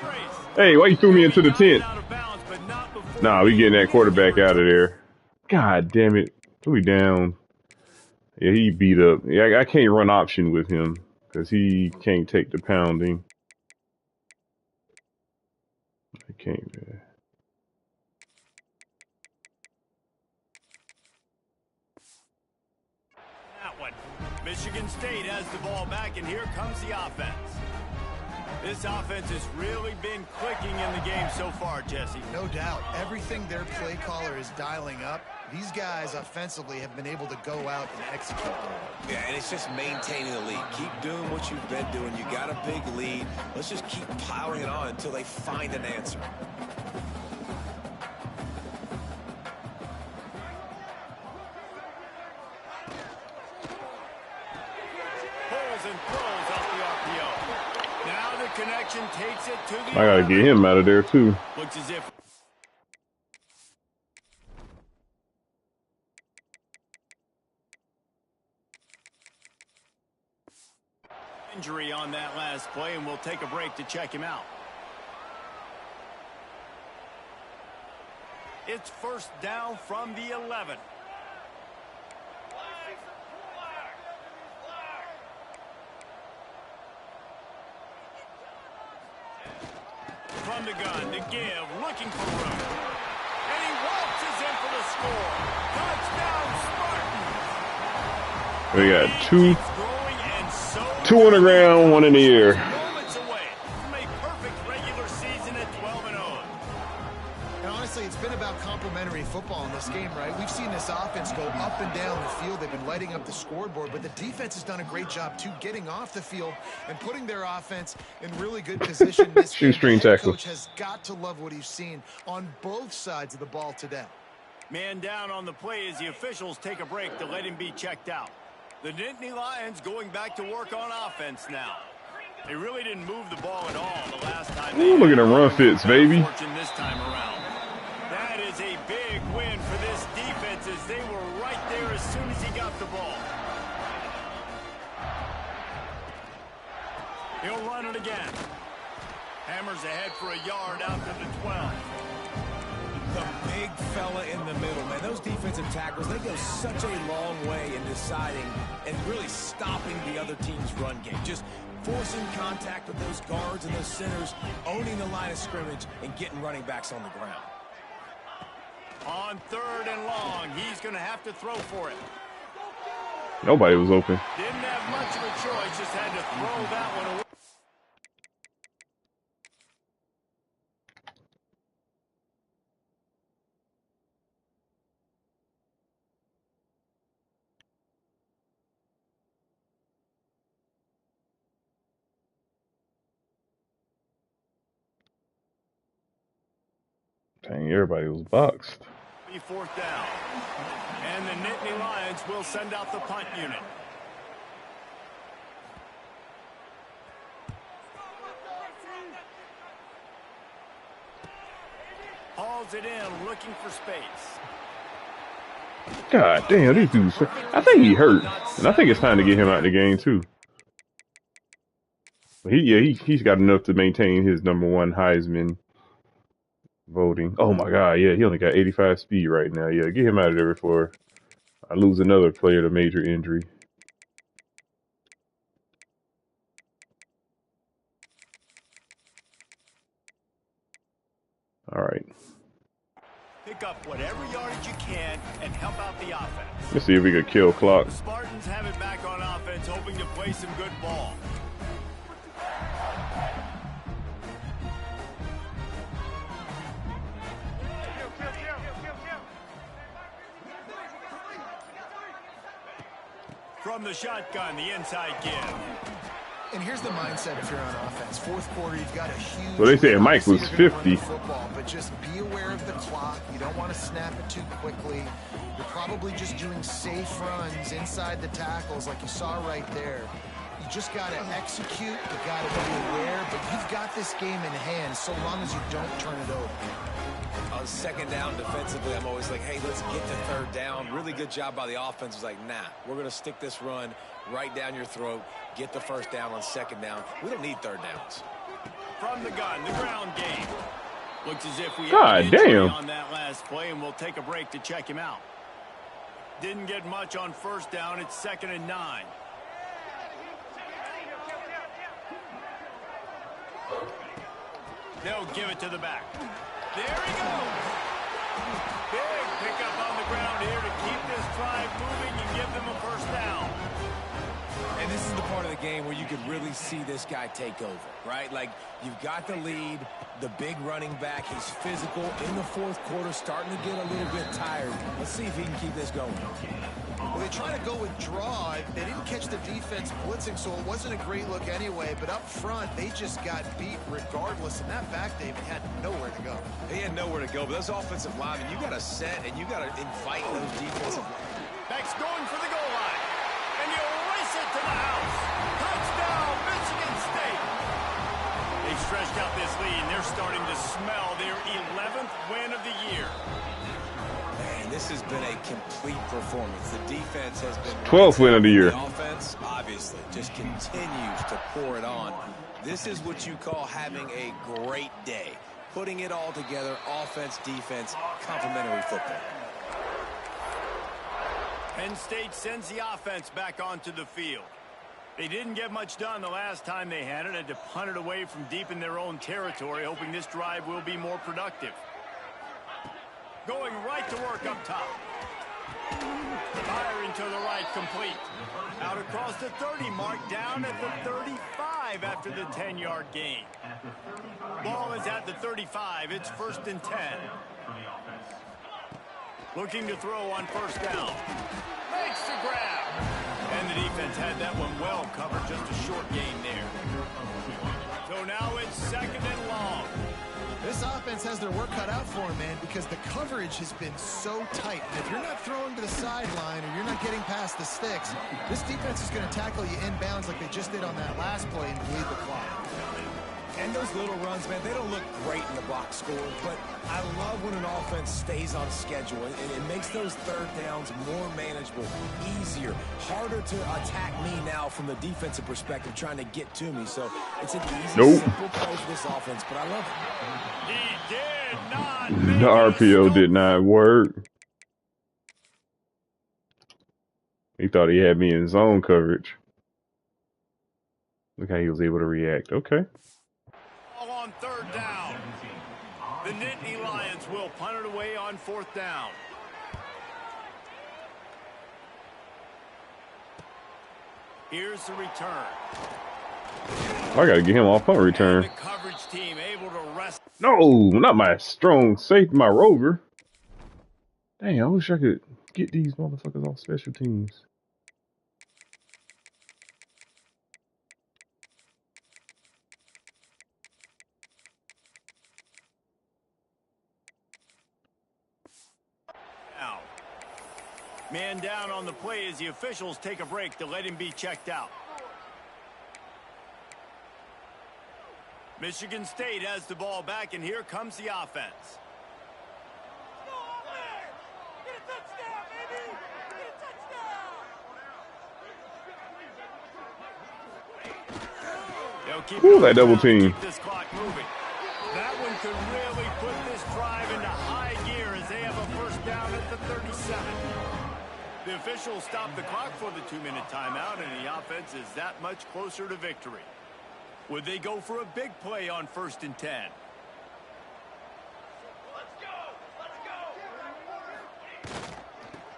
Hey, why you threw me into the tent? Nah, we getting that quarterback out of there. God damn it. We down. Yeah, he beat up. Yeah, I can't run option with him because he can't take the pounding. I can't, man. That one. Michigan State has the ball back, and here comes the offense. This offense has really been clicking in the game so far, Jesse. No doubt. Everything their play caller is dialing up, these guys offensively have been able to go out and execute. Yeah, and it's just maintaining the lead. Keep doing what you've been doing. You got a big lead. Let's just keep plowing it on until they find an answer. Pulls and throws off the RPO. Now the connection takes it to the... I gotta get him out of there, too. Looks as if... injury on that last play, and we'll take a break to check him out. It's first down from the 11. From the gun to give, looking for room. And he waltzes in for the score. Touchdown, Spartans. We got two on the So ground, one in the air. moments away from a perfect regular season at 12-0. And honestly, it's been about complementary football in this game, right? We've seen this offense go up and down the field. They've been lighting up the scoreboard, but the defense has done a great job, too, getting off the field and putting their offense in really good position. This Shoestring tackle. coach has got to love what he's seen on both sides of the ball today. Man down on the play as the officials take a break to let him be checked out. The Nittany Lions going back to work on offense now. They really didn't move the ball at all the last time. Ooh, look at them run fits, baby. This time around. That is a big win for this defense as they were right there as soon as he got the ball. He'll run it again. Hammers ahead for a yard out to the 12. The big fella in the middle, man. Those defensive tackles, they go such a long way in deciding and really stopping the other team's run game. Just forcing contact with those guards and those centers, owning the line of scrimmage, and getting running backs on the ground. On 3rd and long, he's going to have to throw for it. Nobody was open. Didn't have much of a choice, just had to throw that one away. Dang, everybody was boxed. 4th down. And the Nittany Lions will send out the punt unit. Hauls it in, looking for space. God damn, these dudes. I think he hurt. And I think it's time to get him out of the game, too. But he's got enough to maintain his #1 Heisman voting. Oh my God, yeah, he only got 85 speed right now. Yeah, get him out of there before I lose another player to major injury. All right. Pick up whatever yardage you can and help out the offense. Let's see if we can kill clock. The Spartans have it back on offense, hoping to play some good ball. From the shotgun, the inside give. And here's the mindset if you're on offense. 4th quarter, you've got a huge... Well, they said Mike was 50. Football, but just be aware of the clock. You don't want to snap it too quickly. You're probably just doing safe runs inside the tackles like you saw right there. You just got to execute. You got to be aware, but you've got this game in hand so long as you don't turn it over. On second down defensively, I'm always like, hey, let's get to third down. Really good job by the offense. Was like, nah, we're going to stick this run right down your throat, get the first down on second down. We don't need third downs. From the gun, the ground game. Looks as if we God have an injury damn. on that last play, and we'll take a break to check him out. Didn't get much on first down. It's 2nd and 9. They'll give it to the back. There he goes. Big pickup on the ground here to keep this drive moving and give them a first down. And this is the part of the game where you could really see this guy take over, right? Like, you've got the lead, the big running back. He's physical in the fourth quarter, starting to get a little bit tired. Let's see if he can keep this going. Well, they try to go with draw. They didn't catch the defense blitzing, so it wasn't a great look anyway. But up front, they just got beat regardless. And that back, David, had nowhere to go. He had nowhere to go, but those offensive linemen, you got to set and you got to invite those defensive linemen. Back's going for the goal line. And you race it to the house. Touchdown, Michigan State. They stretched out this lead, and they're starting to smell their 11th win of the year. Man, this has been a complete performance. The defense has been 12th win of the year. The offense, obviously, just continues to pour it on. This is what you call having a great day. Putting it all together, offense, defense, complementary football. Penn State sends the offense back onto the field. They didn't get much done the last time they had it. Had to punt it away from deep in their own territory, hoping this drive will be more productive. Going right to work up top. Firing to the right, complete. Out across the 30 mark, down at the 35 after the 10-yard gain. Ball is at the 35. It's 1st and 10. Looking to throw on first down. Makes the grab. And the defense had that one well covered. Just a short gain there. So now it's 2nd and long. This offense has their work cut out for them, man, because the coverage has been so tight. And if you're not throwing to the sideline or you're not getting past the sticks, this defense is going to tackle you inbounds like they just did on that last play and bleed the clock. And those little runs, man, they don't look great in the box score, but I love when an offense stays on schedule, and it makes those third downs more manageable, easier, harder to attack me now from the defensive perspective, trying to get to me. So it's an easy, simple play for this offense, but I love it. He did not. The RPO did not work. He thought he had me in zone coverage. Look how he was able to react. Okay. On 3rd down. The Nittany Lions will punt it away on 4th down. Here's the return. I gotta get him off punt return. And the coverage team able to rest. No, not my strong safety, my rover. Dang, I wish I could get these motherfuckers on special teams. Man down on the play as the officials take a break to let him be checked out. Michigan State has the ball back, and here comes the offense. They'll keep that double team. Keep this clock moving. That one could really put this drive into high gear as they have a first down at the 37. The officials stop the clock for the 2-minute timeout, and the offense is that much closer to victory. Would they go for a big play on 1st and 10?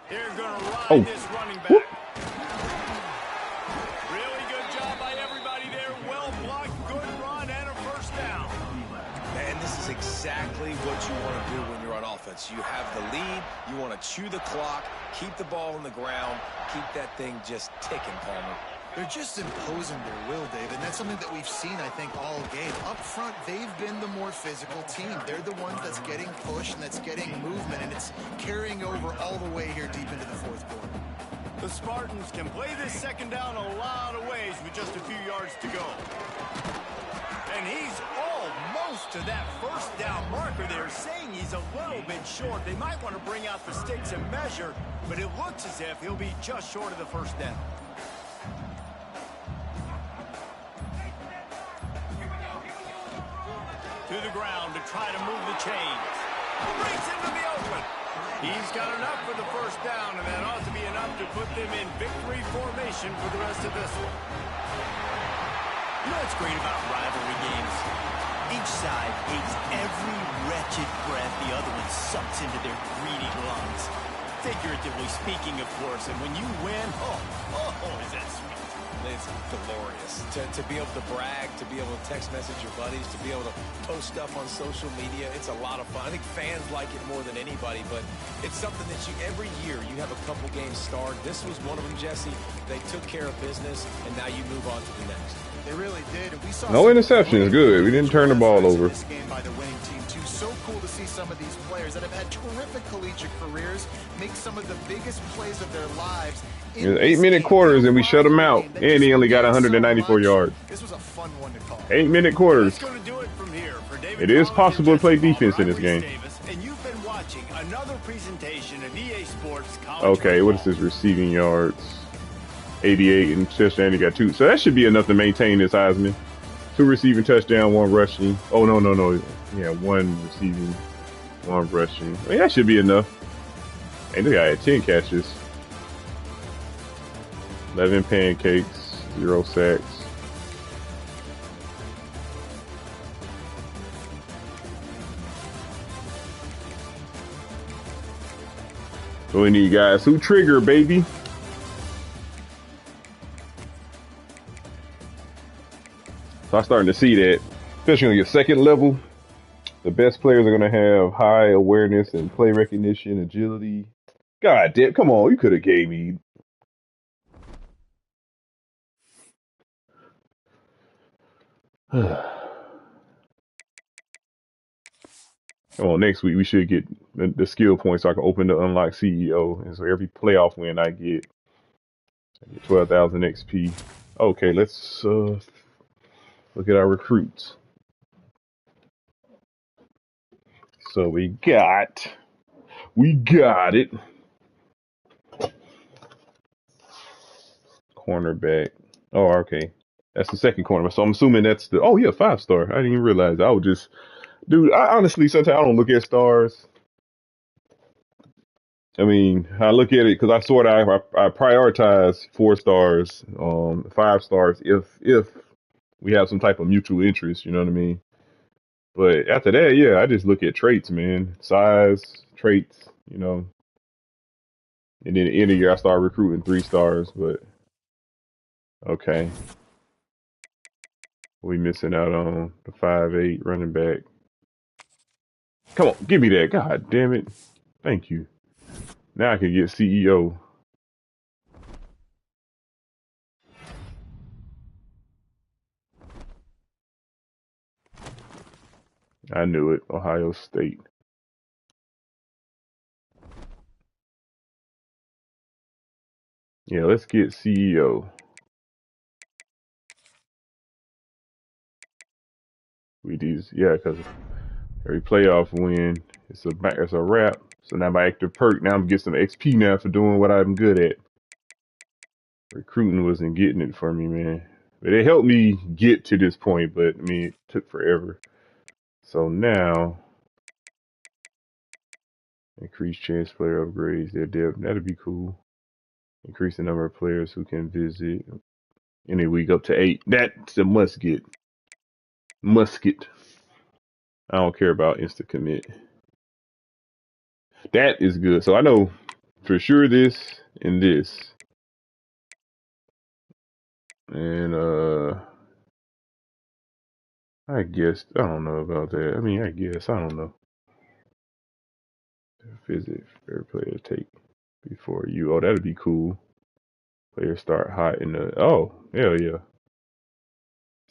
They're going to ride this running back. Really good job by everybody there. Well blocked, good run, and a first down. Man, this is exactly what you want to do when you're on offense. You have the lead, you want to chew the clock, keep the ball on the ground, keep that thing just ticking, Palmer. They're just imposing their will, David, and that's something that we've seen, I think, all game. Up front, they've been the more physical team. They're the ones that's getting pushed and that's getting movement, and it's carrying over all the way here deep into the fourth quarter. The Spartans can play this second down a lot of ways with just a few yards to go. And he's almost to that first down marker. They're saying he's a little bit short. They might want to bring out the sticks and measure, but it looks as if he'll be just short of the first down. To the ground to try to move the chains. Breaks into the open. He's got enough for the first down, and that ought to be enough to put them in victory formation for the rest of this one. You know what's great about rivalry games? Each side hates every wretched breath the other one sucks into their greedy lungs. Figuratively speaking, of course, and when you win, is that sweet. It's glorious to be able to brag, to be able to text message your buddies, to be able to post stuff on social media. It's a lot of fun. I think fans like it more than anybody, but it's something that every year you have a couple games start. This was one of them, Jesse. They took care of business, and now you move on to the next. They really did. And we saw no interceptions. Good. We didn't turn the ball over. This game by the winning team too. So cool to see some of these players that have had terrific collegiate careers make some of the biggest plays of their lives. It was 8-minute quarters and we shut them out, and he only got 194 yards. This was a fun one to call. 8-minute quarters. That's going to do it from here for David It is Collins possible to play and Jesse defense in this Palmer. I'm game. Reese Davis, and you've been watching another presentation of EA Sports College Okay, what is Football. his receiving yards? 88 and touchdown. He got 2. So that should be enough to maintain this Heisman. 2 receiving touchdown, 1 rushing. Oh, no. Yeah, 1 receiving, 1 rushing. I mean, that should be enough. And the guy had 10 catches. 11 pancakes, 0 sacks. So we need guys who trigger, baby. So I'm starting to see that, especially on your second level, the best players are going to have high awareness and play recognition, agility. God damn, come on, you could have gave me. Come on, next week we should get the skill points so I can open the unlock CEO. And so every playoff win I get 12,000 XP. Okay, let's look at our recruits. So we got it. Cornerback. Oh, okay. That's the second corner. So I'm assuming that's the, 5-star. I didn't even realize. I would just, dude, I honestly, sometimes I don't look at stars. I mean, I look at it because I prioritize 4 stars, 5 stars if we have some type of mutual interest, you know what I mean? But after that, yeah, I just look at traits, man. Size, traits, you know. And then at the end of the year, I start recruiting 3 stars, but okay. We missing out on the 5'8" running back. Come on, give me that. God damn it. Thank you. Now I can get CEO. I knew it. Ohio State. Yeah, let's get CEO. Because every playoff win, it's a wrap. So now my active perk, now I'm getting some XP now for doing what I'm good at. Recruiting wasn't getting it for me, man. But it helped me get to this point, but I mean, it took forever. So now, increase chance player upgrades, their depth, that'd be cool. Increase the number of players who can visit any week up to 8. That's a must get. I don't care about instant commit. That is good. So I know for sure this and this. And I guess I don't know about that. I mean, I don't know. Visit fair player take before you. Oh, that'd be cool. Players start hot in the hell yeah.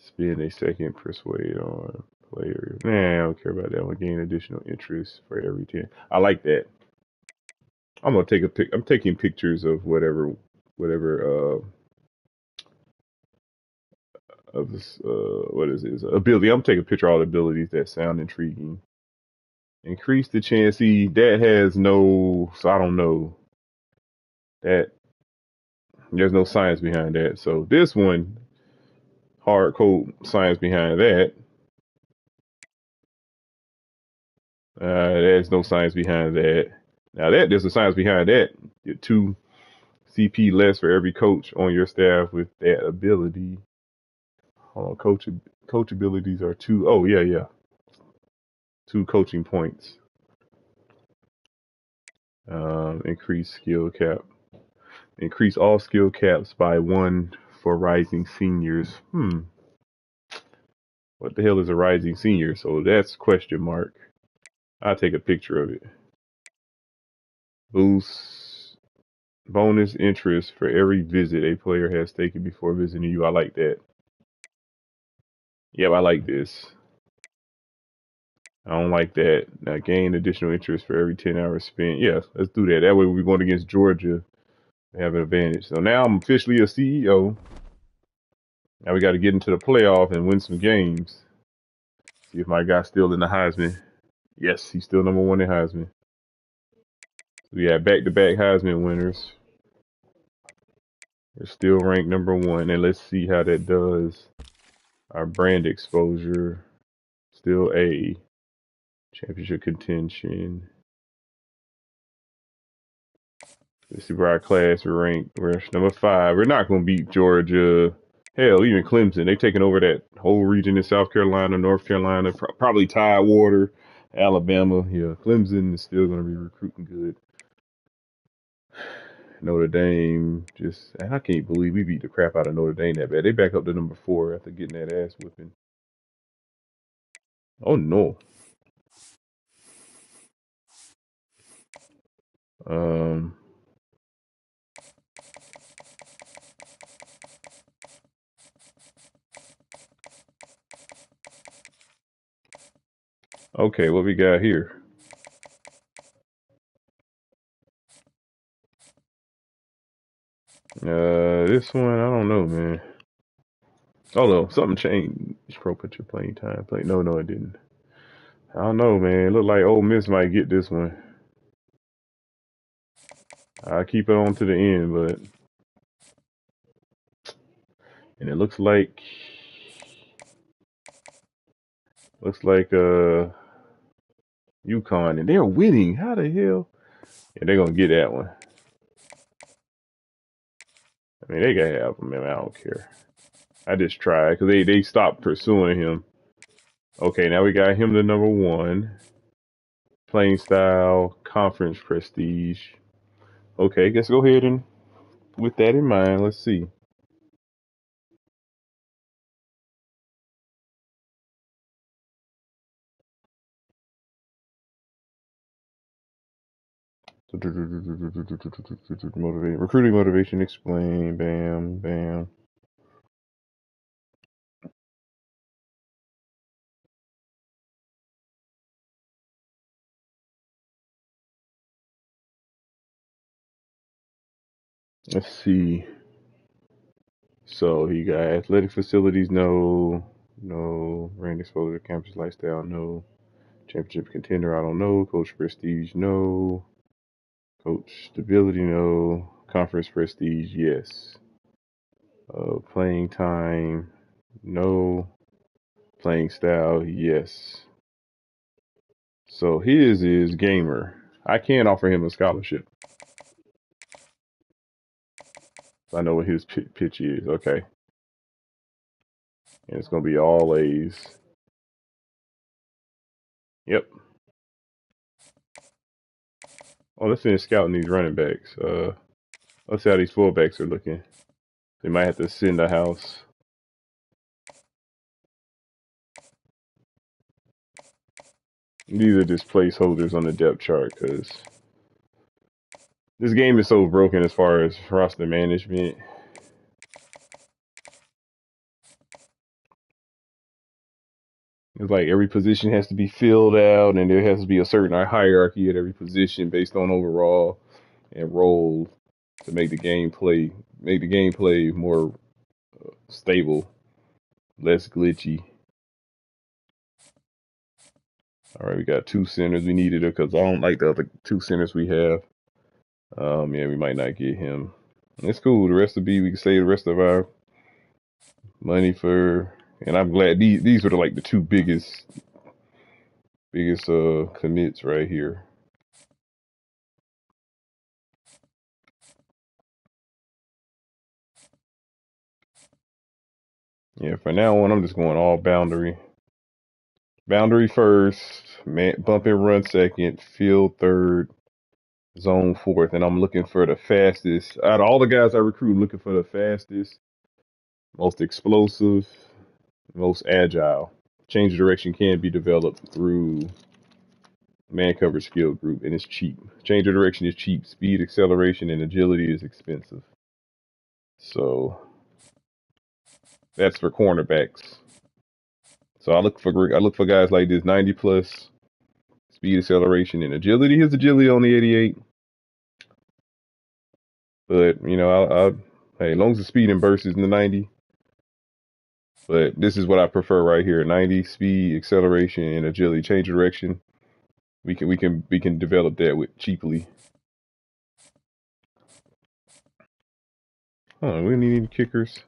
Spend a second, persuade on player. Nah, I don't care about that one. Gain additional interest for every 10. I like that. I'm gonna take I'm taking pictures of whatever whatever of this what is his ability. I'm taking a picture of all the abilities that sound intriguing. Increase the chance. See, that has no, so I don't know that there's no science behind that. So this one, hard code science behind that. There's no science behind that. Now that there's a science behind that. Get 2 CP less for every coach on your staff with that ability. Hold on, coach abilities are 2. Oh yeah. 2 coaching points. Increase skill cap. Increase all skill caps by 1 for rising seniors. What the hell is a rising senior? So that's question mark. I'll take a picture of it. Boost bonus interest for every visit a player has taken before visiting you. I like that. Yep, I like this. I don't like that. Now gain additional interest for every 10 hours spent. Yeah, let's do that. That way we're going against Georgia. We have an advantage. So now I'm officially a CEO. Now we got to get into the playoff and win some games. See if my guy's still in the Heisman. Yes, he's still number 1 in Heisman. We have back-to-back Heisman winners. They're still ranked number 1. And let's see how that does. Our brand exposure. Still A. Championship contention. Let's see where our class ranked. We're number 5. We're not going to beat Georgia. Hell, even Clemson. They've taken over that whole region in South Carolina, North Carolina, probably Tidewater, Alabama. Yeah, Clemson is still going to be recruiting good. Notre Dame, I can't believe we beat the crap out of Notre Dame that bad. They back up to number 4 after getting that ass whipping. Oh no. Okay, what we got here? This one, I don't know, man. Oh no, something changed. Pro put your playing time. No, it didn't. I don't know, man. It look like Ole Miss might get this one. I'll keep it on to the end, but and it looks like UConn, and they're winning. How the hell? Yeah, they're gonna get that one. I mean, they gotta have him, man. I don't care. I just tried because they stopped pursuing him. Okay, now we got him the number 1. Playing style, conference prestige. Okay, let's go ahead and with that in mind, let's see. Recruiting motivation, explain, bam. Let's see. So he got athletic facilities, no. Brand exposure, campus lifestyle, no. Championship contender, I don't know. Coach prestige, no. Coach stability, no. Conference prestige, yes. Playing time, no. Playing style, yes. So his is gamer. I can offer him a scholarship. I know what his pitch is. Okay. And it's going to be all A's. Yep. Oh, let's finish scouting these running backs. Let's see how these fullbacks are looking. They might have to send a house. These are just placeholders on the depth chart because this game is so broken as far as roster management. It's like every position has to be filled out, and there has to be a certain hierarchy at every position based on overall and role to make the game play make the gameplay more stable, less glitchy. All right, we got 2 centers. We needed it because I don't like the other 2 centers we have. Yeah, we might not get him. It's cool. The rest of B, we can save the rest of our money for. And I'm glad these were like the 2 biggest commits right here. Yeah, for now on, I'm just going all boundary. Boundary first, man, bump and run second, field third, zone fourth, and I'm looking for the fastest. Out of all the guys I recruit, I'm looking for the fastest, most explosive, most agile. Change of direction can be developed through man coverage skill group, and it's cheap. Change of direction is cheap. Speed, acceleration, and agility is expensive. So that's for cornerbacks. So I look for guys like this 90 plus speed, acceleration, and agility. His agility only 88, but you know hey, as long as the speed and burst is in the 90. But this is what I prefer right here: 90 speed, acceleration, and agility. Change of direction. We can develop that with cheaply. Oh, we need any kickers.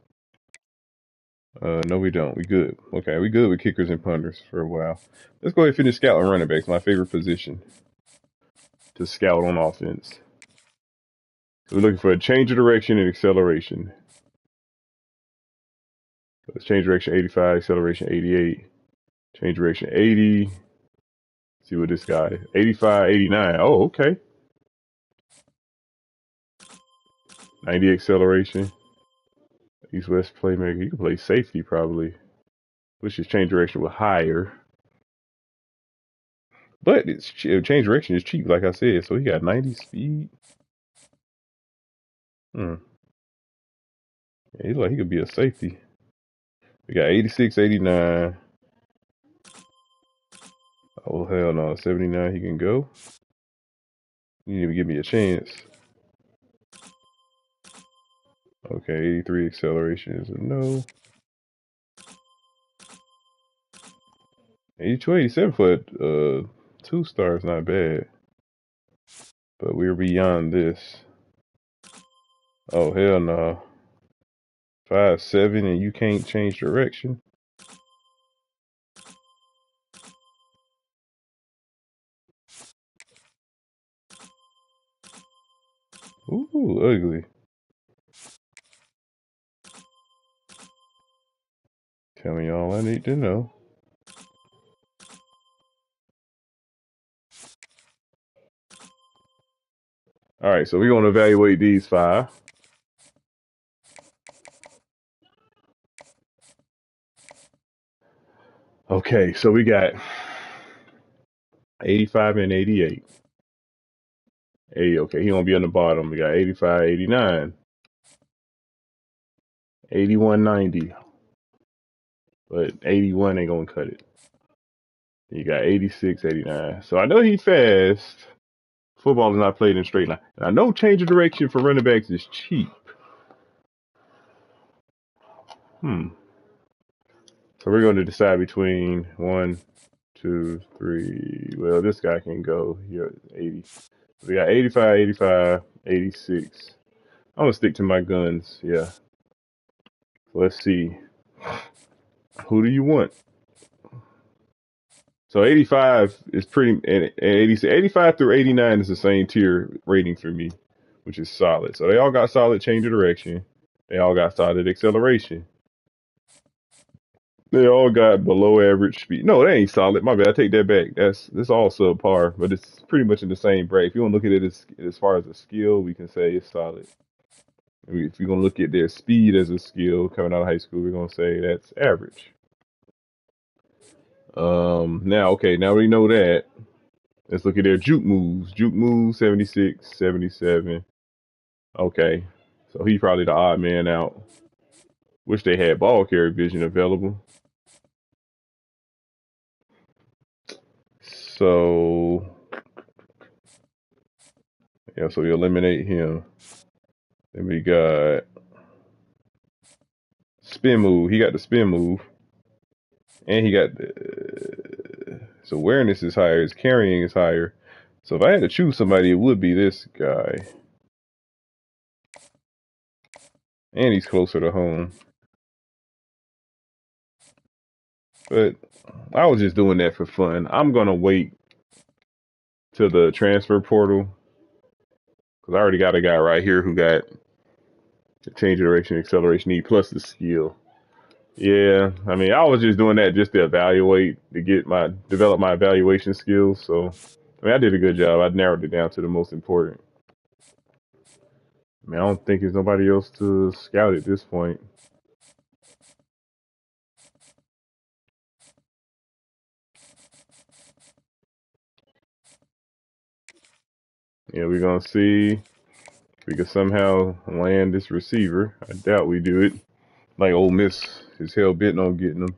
No, we don't. We good. Okay, we good with kickers and punters for a while. Let's go ahead and finish scouting running backs. My favorite position to scout on offense. So we're looking for a change of direction and acceleration. Let's change direction 85, acceleration 88. Change direction 80. See what this guy 85, 89. Oh, okay. 90 acceleration. East West playmaker. You can play safety probably. Let's just change direction with higher. But it's change direction is cheap, like I said. So he got 90 speed. Yeah, he's like he could be a safety. We got 86, 89. Oh hell no, 79 he can go. You didn't even give me a chance. Okay, 83 acceleration is a no. 82, 87 for 2 stars, not bad. But we're beyond this. Oh hell no. 5'7" and you can't change direction. Ooh, ugly. Tell me all I need to know. Alright, so we're going to evaluate these 5. Okay, so we got 85 and 88. Hey, okay, he gonna be on the bottom. We got 85, 89. 81, 90. But 81 ain't gonna cut it. You got 86, 89. So I know he's fast. Football is not played in straight line. And I know change of direction for running backs is cheap. So we're going to decide between 1, 2, 3. Well, this guy can go here. 80. We got 85, 85, 86. I'm gonna stick to my guns. Yeah. Let's see. Who do you want? So 85 is pretty, and 85 through 89 is the same tier rating for me, which is solid. So they all got solid change of direction. They all got solid acceleration. They all got below average speed. No, they ain't solid. My bad. I take that back. That's all subpar, but it's pretty much in the same bracket. If you want to look at it as far as a skill, we can say it's solid. If you're gonna look at their speed as a skill coming out of high school, we're gonna say that's average. Now we know that. Let's look at their juke moves. Juke moves 76, 77. Okay, so he's probably the odd man out. Wish they had ball carrier vision available. So yeah, so we eliminate him. Then we got spin move. He got the spin move. And he got his awareness is higher. His carrying is higher. So if I had to choose somebody, it would be this guy. And he's closer to home. But I was just doing that for fun. I'm going to wait till the transfer portal. Because I already got a guy right here who got the change of direction, acceleration need, plus the skill. Yeah, I mean, I was just doing that just to evaluate, develop my evaluation skills. So, I mean, I did a good job. I narrowed it down to the most important. I mean, I don't think there's nobody else to scout at this point. Yeah, we're going to see if we can somehow land this receiver. I doubt we do it. Like Ole Miss is hell bent on getting them.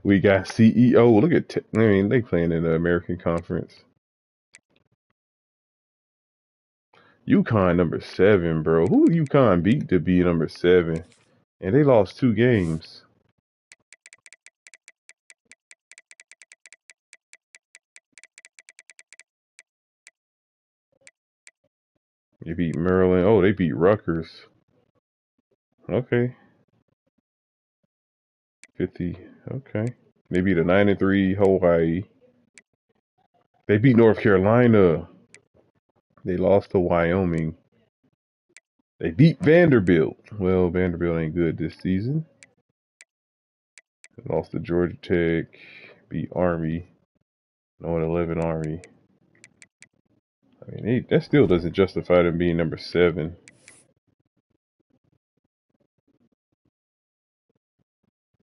We got CEO. Look at, I mean, they playing in the American Conference. UConn number 7, bro. Who UConn beat to be number 7? And they lost 2 games. They beat Maryland. Oh, they beat Rutgers. Okay. 50. Okay. They beat a 9-3 Hawaii. They beat North Carolina. They lost to Wyoming. They beat Vanderbilt. Well, Vanderbilt ain't good this season. They lost to Georgia Tech. Beat Army. 0-11 Army. I mean, that still doesn't justify them being number 7.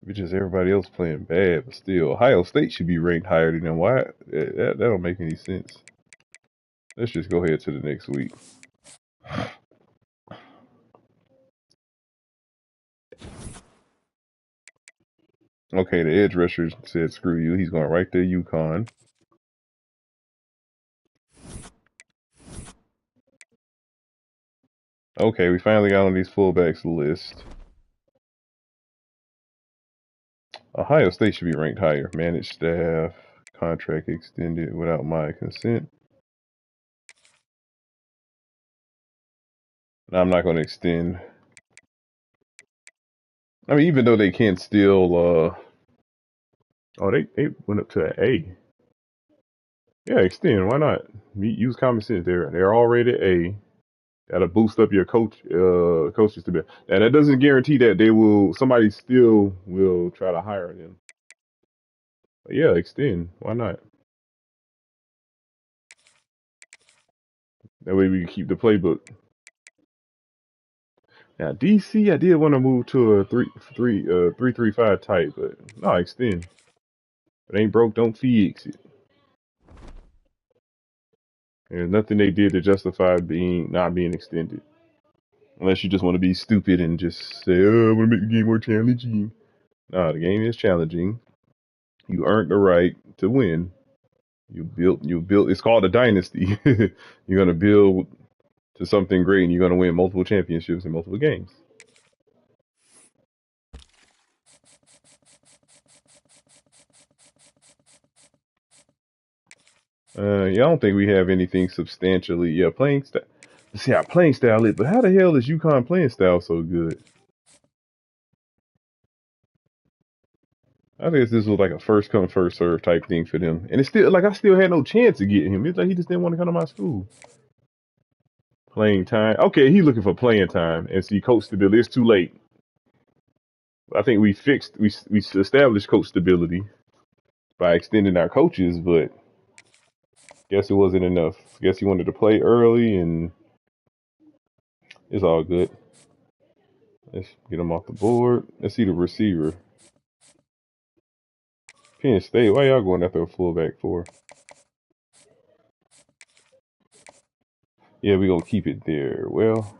Which is everybody else playing bad, but still, Ohio State should be ranked higher than them. Why? That don't make any sense. Let's just go ahead to the next week. Okay, the edge rusher said, screw you. He's going right there, UConn. Okay, we finally got on these fullbacks list. Ohio State should be ranked higher. Managed staff, contract extended without my consent. Now, I'm not going to extend. I mean, even though they can still, oh, they went up to an A. Yeah, extend. Why not? Use common sense. They're already A. That'll boost up your coaches to be. Now that doesn't guarantee that somebody still will try to hire them. But yeah, extend. Why not? That way we can keep the playbook. Now DC, I did want to move to a 3-3-5 type, but no, extend. If it ain't broke, don't fix it. There's nothing they did to justify not being extended. Unless you just want to be stupid and just say, oh, I want to make the game more challenging. Nah, the game is challenging. You earned the right to win. You built. It's called a dynasty. You're gonna build to something great, and you're gonna win multiple championships in multiple games. Yeah, I don't think we have anything substantially. Yeah, playing style. See how playing style is, but how the hell is UConn playing style so good? I guess this was like a first come first serve type thing for them, and it's still like I still had no chance of getting him. It's like he just didn't want to come to my school. Playing time. Okay, he's looking for playing time, and see coach stability. It's too late. I think we established coach stability by extending our coaches, but guess it wasn't enough. Guess he wanted to play early, and it's all good. Let's get him off the board. Let's see the receiver. Penn State, why y'all going after a fullback for? Yeah, we gonna keep it there. Well,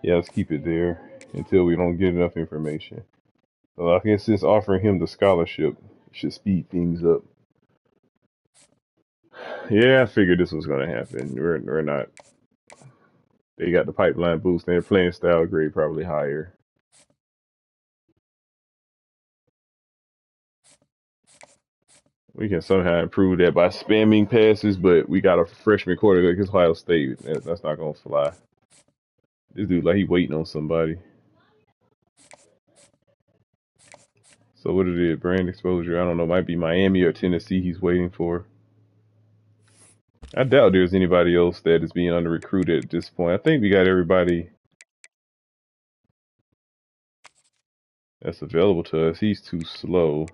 yeah, let's keep it there until we don't get enough information. So I guess since offering him the scholarship should speed things up. Yeah, I figured this was gonna happen. We're not. They got the pipeline boost. Their playing style grade probably higher. We can somehow improve that by spamming passes, but we got a freshman quarterback against Ohio State. That's not gonna fly. This dude like he waiting on somebody. So what it is? Brand exposure? I don't know. Might be Miami or Tennessee. He's waiting for. I doubt there's anybody else that is being under recruited at this point. I think we got everybody that's available to us. He's too slow.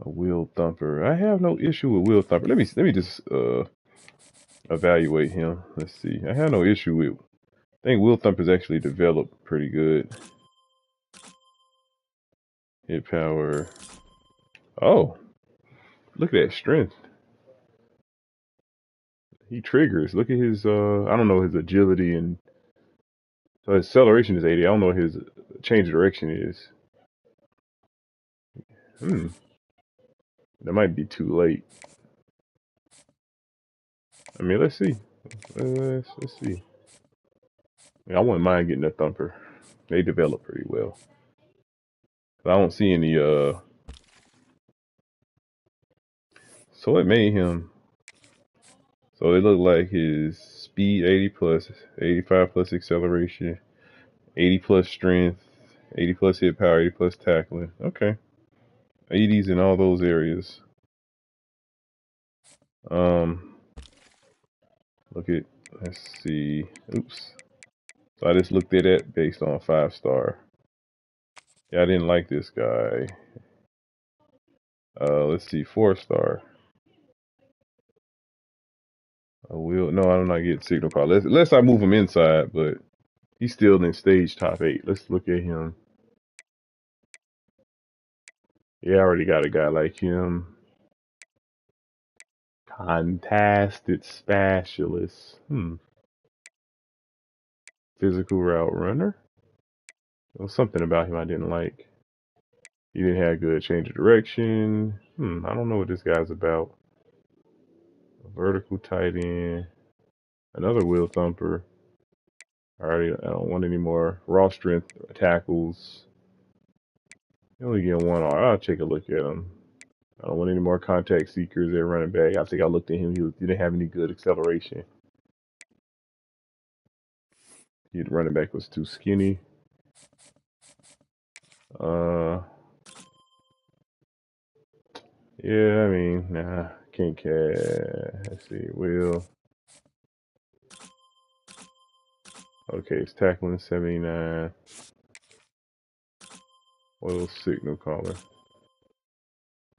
A Will Thumper. I have no issue with Will Thumper. Let me just evaluate him. Let's see. I have no issue with. I think Will Thumper's actually developed pretty good. Hit power. Oh, look at that strength. He triggers. Look at his. I don't know his agility and so his acceleration is 80. I don't know what his change of direction is. That might be too late. I mean, let's see. Let's see. I wouldn't mind getting a Thumper. They develop pretty well. I don't see any. So it made him. So it looked like his speed 80 plus, 85 plus acceleration, 80 plus strength, 80 plus hit power, 80 plus tackling. Okay. 80s in all those areas. Look at, let's see. Oops. So I just looked at it based on 5-star. Yeah, I didn't like this guy. Let's see, 4-star. I will. No, I'm not getting signal power. Unless I move him inside, but he's still in stage top 8. Let's look at him. Yeah, I already got a guy like him. Contested specialist. Physical route runner. There was something about him I didn't like. He didn't have good change of direction. I don't know what this guy's about. A vertical tight end. Another Will Thumper. I don't want any more raw strength tackles. You only get one. I'll take a look at him. I don't want any more contact seekers at running back. I think I looked at him. He didn't have any good acceleration. The running back was too skinny. Yeah, I mean, nah, can't catch. Let's see, Will. Okay, it's tackling 79. Will signal caller.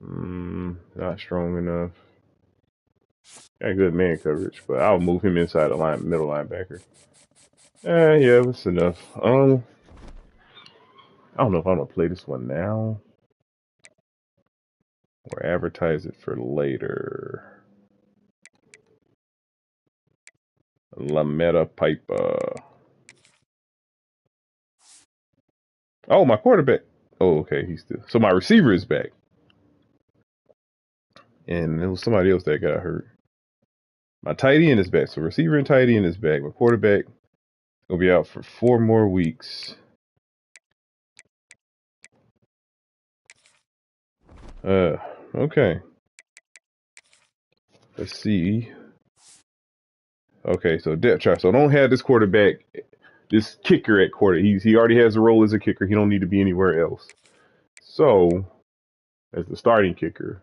Not strong enough. Got good man coverage, but I'll move him inside the middle linebacker. Yeah, that's enough. I don't know if I'm gonna play this one now or advertise it for later. Lametta Piper. Oh, my quarterback. Oh, okay, he's still. So my receiver is back, and it was somebody else that got hurt. My tight end is back. So receiver and tight end is back. My quarterback will be out for 4 more weeks. Okay. Let's see. Okay, so depth chart. So don't have this quarterback, this kicker at quarter. He already has a role as a kicker. He don't need to be anywhere else. So as the starting kicker.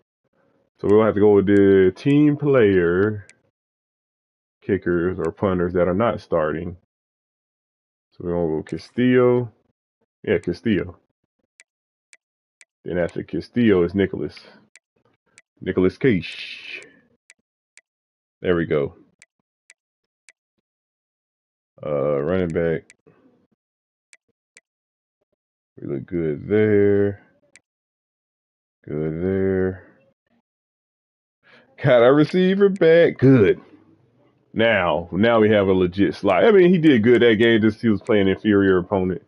So we'll have to go with the team player kickers or punters that are not starting. So we're gonna go Castillo. Yeah, Castillo. Then after Castillo is Nicholas. Nicholas Cage. There we go. Running back. We look good there. Good there. Got our receiver back. Good. Now we have a legit slot. I mean, he did good that game. Just he was playing inferior opponent.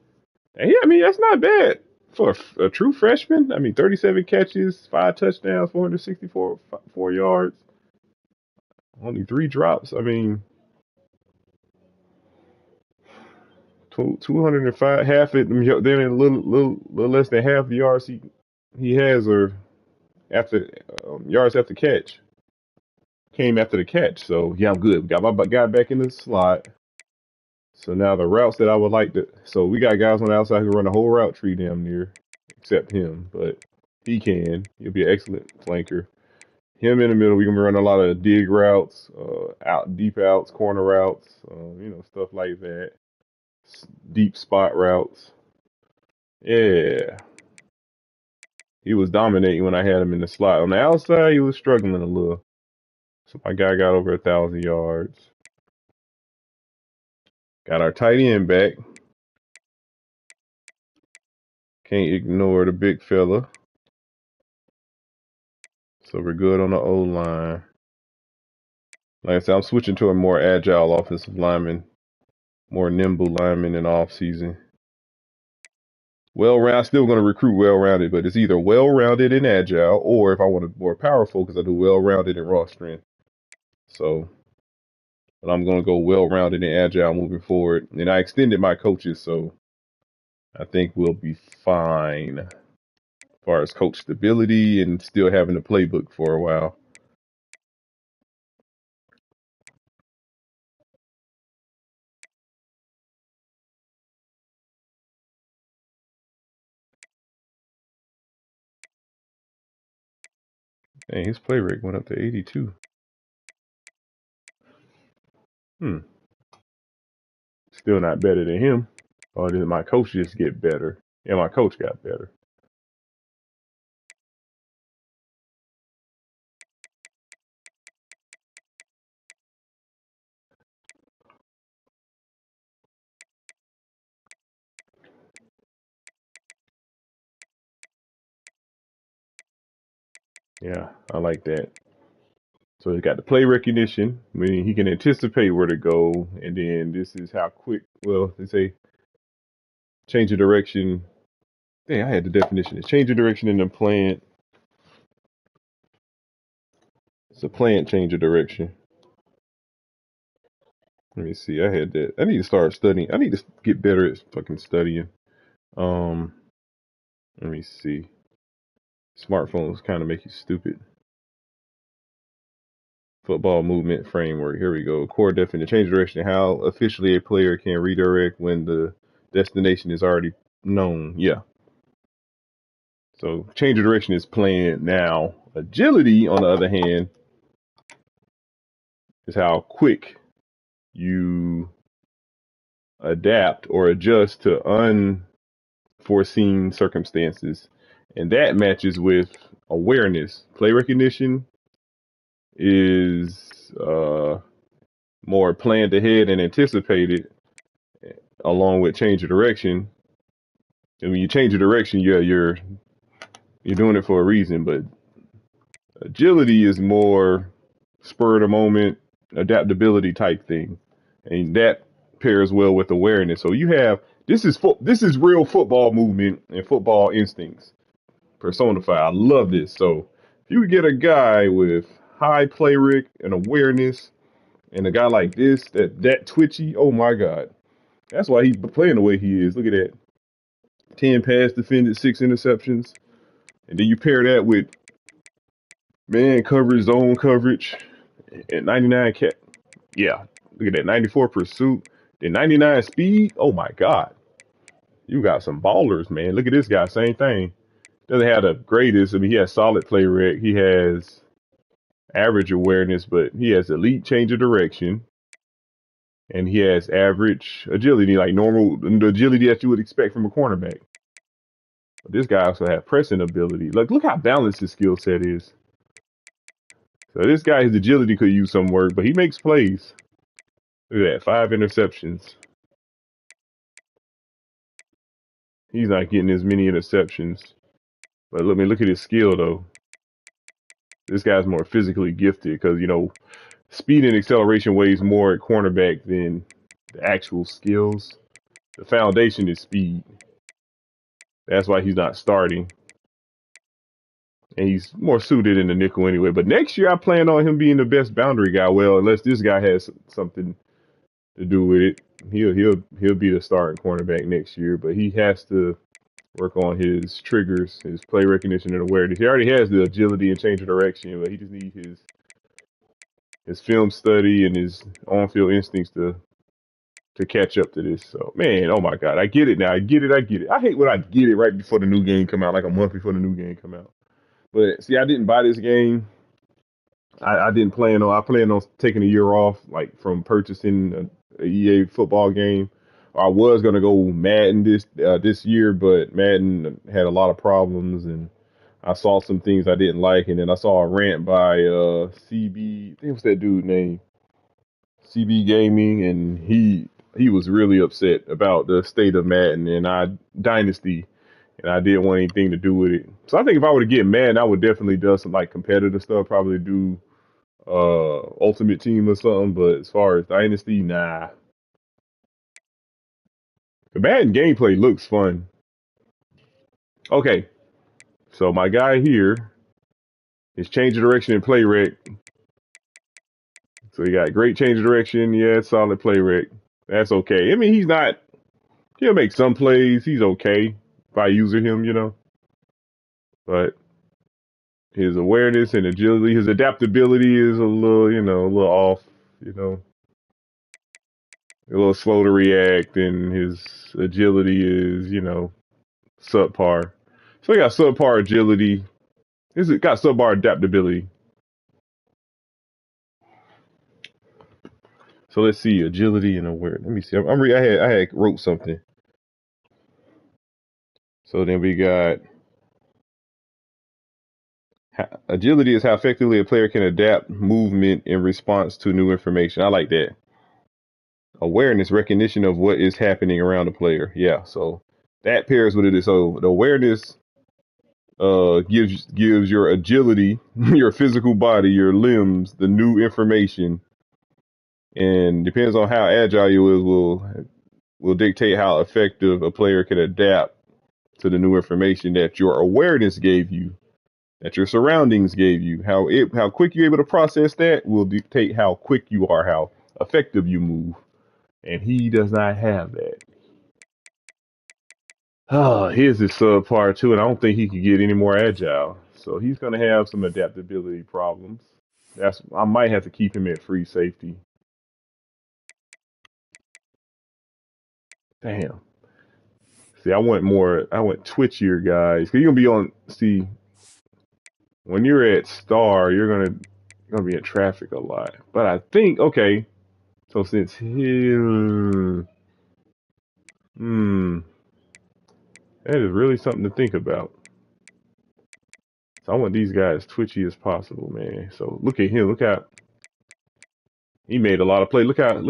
And yeah, I mean, that's not bad for a true freshman. I mean, 37 catches, 5 touchdowns, 464 yards. Only 3 drops. I mean, 205, half it. Then a little less than half the yards he has are after yards after catch. Came after the catch. So yeah, I'm good. Got my guy back in the slot. So now the routes that I would like to. So we got guys on the outside who run the whole route tree damn near, except him. But he can. He'll be an excellent flanker. Him in the middle, we can run a lot of dig routes, out deep outs, corner routes, stuff like that. Deep spot routes. Yeah, he was dominating when I had him in the slot. On the outside, he was struggling a little. So my guy got over 1,000 yards. Got our tight end back. Can't ignore the big fella. So we're good on the O line. Like I said, I'm switching to a more agile offensive lineman, more nimble lineman in off season. I'm still going to recruit well-rounded, but it's either well-rounded and agile, or if I want it more powerful, because I do well-rounded and raw strength. So, but I'm going to go well-rounded and agile moving forward. And I extended my coaches, so I think we'll be fine as far as coach stability and still having the playbook for a while. Dang, his play rate went up to 82. Still not better than him. Or did my coach just get better? Yeah, my coach got better. Yeah, I like that. So he got the play recognition, meaning he can anticipate where to go, and then this is how quick. Well, they say change of direction. Dang, I had the definition. It's change of direction in the plant. It's a plant change of direction. Let me see. I had that. I need to start studying. I need to get better at fucking studying. Um, Let me see. Smartphones kind of make you stupid. Football movement framework. Here we go. Core definition. Change direction. How officially a player can redirect when the destination is already known. Yeah. So change of direction is planned now. Agility, on the other hand, is how quick you adapt or adjust to unforeseen circumstances. And that matches with awareness. Play recognition is more planned ahead and anticipated, along with change of direction. And when you change of direction, you're doing it for a reason, but agility is more spur of the moment, adaptability type thing, and that pairs well with awareness. So you have this is real football movement and football instincts personified. I love this. So if you get a guy with high play rec and awareness, and a guy like this that twitchy, oh my god, that's why he's playing the way he is. Look at that, 10 pass defended, 6 interceptions, and then you pair that with man coverage, zone coverage, and 99 cat. Yeah, look at that, 94 pursuit, then 99 speed. Oh my God, you got some ballers, man. Look at this guy, same thing. Doesn't have the greatest. I mean, he has solid play rec. He has average awareness, but he has elite change of direction, and he has average agility, like normal the agility that you would expect from a cornerback. But this guy also has pressing ability. Like, look how balanced his skill set is. So this guy, his agility could use some work, but he makes plays. Look at that, 5 interceptions. He's not getting as many interceptions. But look at his skill, though. This guy's more physically gifted because, speed and acceleration weighs more at cornerback than the actual skills. The foundation is speed. That's why he's not starting. And he's more suited in the nickel anyway. But next year, I plan on him being the best boundary guy. Well, unless this guy has something to do with it, he'll be the starting cornerback next year. But he has to work on his triggers, his play recognition and awareness. He already has the agility and change of direction, but he just needs his film study and his on-field instincts to catch up to this. So, man, oh my God, I get it now. I get it. I hate when I get it right before the new game come out, like a month before the new game come out. But see, I didn't buy this game. I didn't plan on. I planned on taking a year off, like from purchasing a EA football game. I was gonna go Madden this year, but Madden had a lot of problems, and I saw some things I didn't like, and then I saw a rant by CB. I think what's that dude name? CB Gaming, and he was really upset about the state of Madden and Dynasty, and I didn't want anything to do with it. So I think if I were to get Madden, I would definitely do some like competitive stuff. Probably do Ultimate Team or something. But as far as Dynasty, nah. The Madden gameplay looks fun. Okay, so my guy here is change of direction and play rec. So he got great change of direction, yeah, solid play rec. That's okay. I mean, he'll make some plays. He's okay if I user him, But his awareness and agility, his adaptability is a little off, a little slow to react, and his agility is, subpar. So he got subpar agility. He's got subpar adaptability. So let's see, agility and awareness. Let me see. I had wrote something. So then we got agility is how effectively a player can adapt movement in response to new information. I like that. Awareness, recognition of what is happening around the player. Yeah, so that pairs with it. So the awareness gives your agility, your physical body, your limbs, the new information, and depends on how agile you is will dictate how effective a player can adapt to the new information that your awareness gave you, that your surroundings gave you. How quick you're able to process that will dictate how quick you are, how effective you move. And he does not have that. His is subpar too, and I don't think he could get any more agile. So he's going to have some adaptability problems. I might have to keep him at free safety. Damn. See, I want twitchier guys. Cause you're gonna when you're at star, you're gonna be in traffic a lot. But I think, okay, so since that is really something to think about. So I want these guys twitchy as possible, man. So look at him. Look out. He made a lot of play. Look out.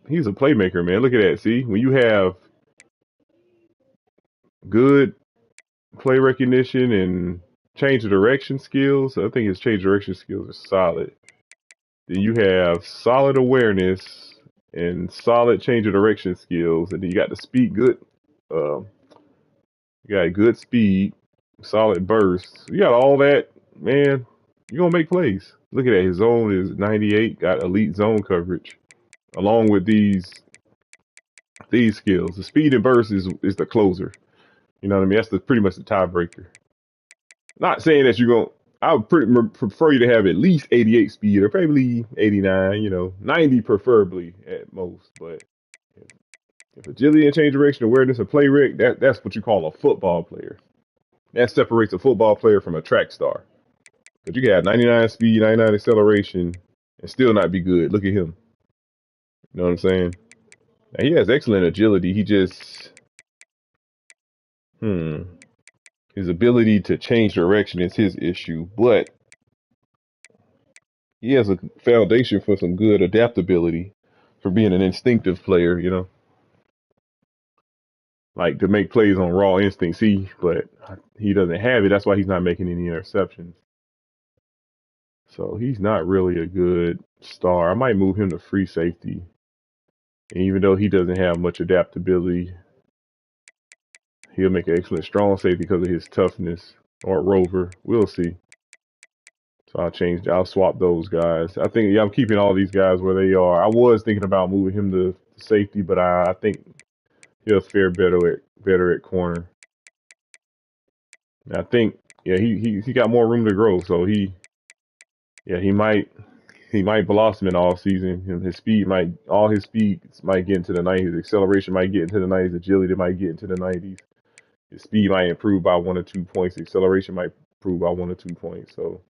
He's a playmaker, man. Look at that. See, when you have good play recognition and change of direction skills, I think his change of direction skills are solid. Then you have solid awareness and solid change of direction skills, and then you got the speed good. You got good speed, solid burst. You got all that, man. You're gonna make plays. Look at that. His zone is 98. Got elite zone coverage, along with these skills. The speed and burst is the closer. You know what I mean? That's pretty much the tiebreaker. Not saying that I would prefer you to have at least 88 speed or probably 89, 90 preferably at most. But if agility and change direction, awareness, and play rec, that's what you call a football player. That separates a football player from a track star. Because you can have 99 speed, 99 acceleration, and still not be good. Look at him. You know what I'm saying? Now, he has excellent agility. He just, his ability to change direction is his issue. But he has a foundation for some good adaptability for being an instinctive player, like to make plays on raw instinct. See, but he doesn't have it. That's why he's not making any interceptions. So he's not really a good star. I might move him to free safety. And even though he doesn't have much adaptability, he'll make an excellent strong safety because of his toughness, or rover. We'll see. So I'll swap those guys. I think, yeah, I'm keeping all these guys where they are. I was thinking about moving him to safety, but I think he'll fare better at corner. And I think, yeah, he got more room to grow, so he might blossom in all season. All his speed might get into the 90s. His acceleration might get into the 90s. Agility might get into the 90s. His speed might improve by 1 or 2 points. Acceleration might improve by 1 or 2 points. So,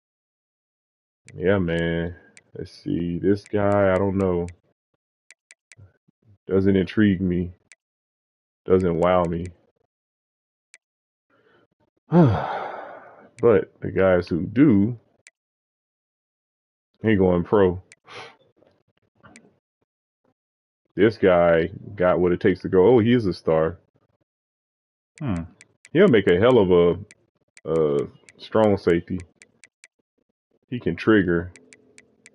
yeah, man. Let's see. This guy, I don't know. Doesn't intrigue me. Doesn't wow me. But the guys who do, he going pro. This guy got what it takes to go. Oh, he is a star. He'll make a hell of a strong safety. He can trigger,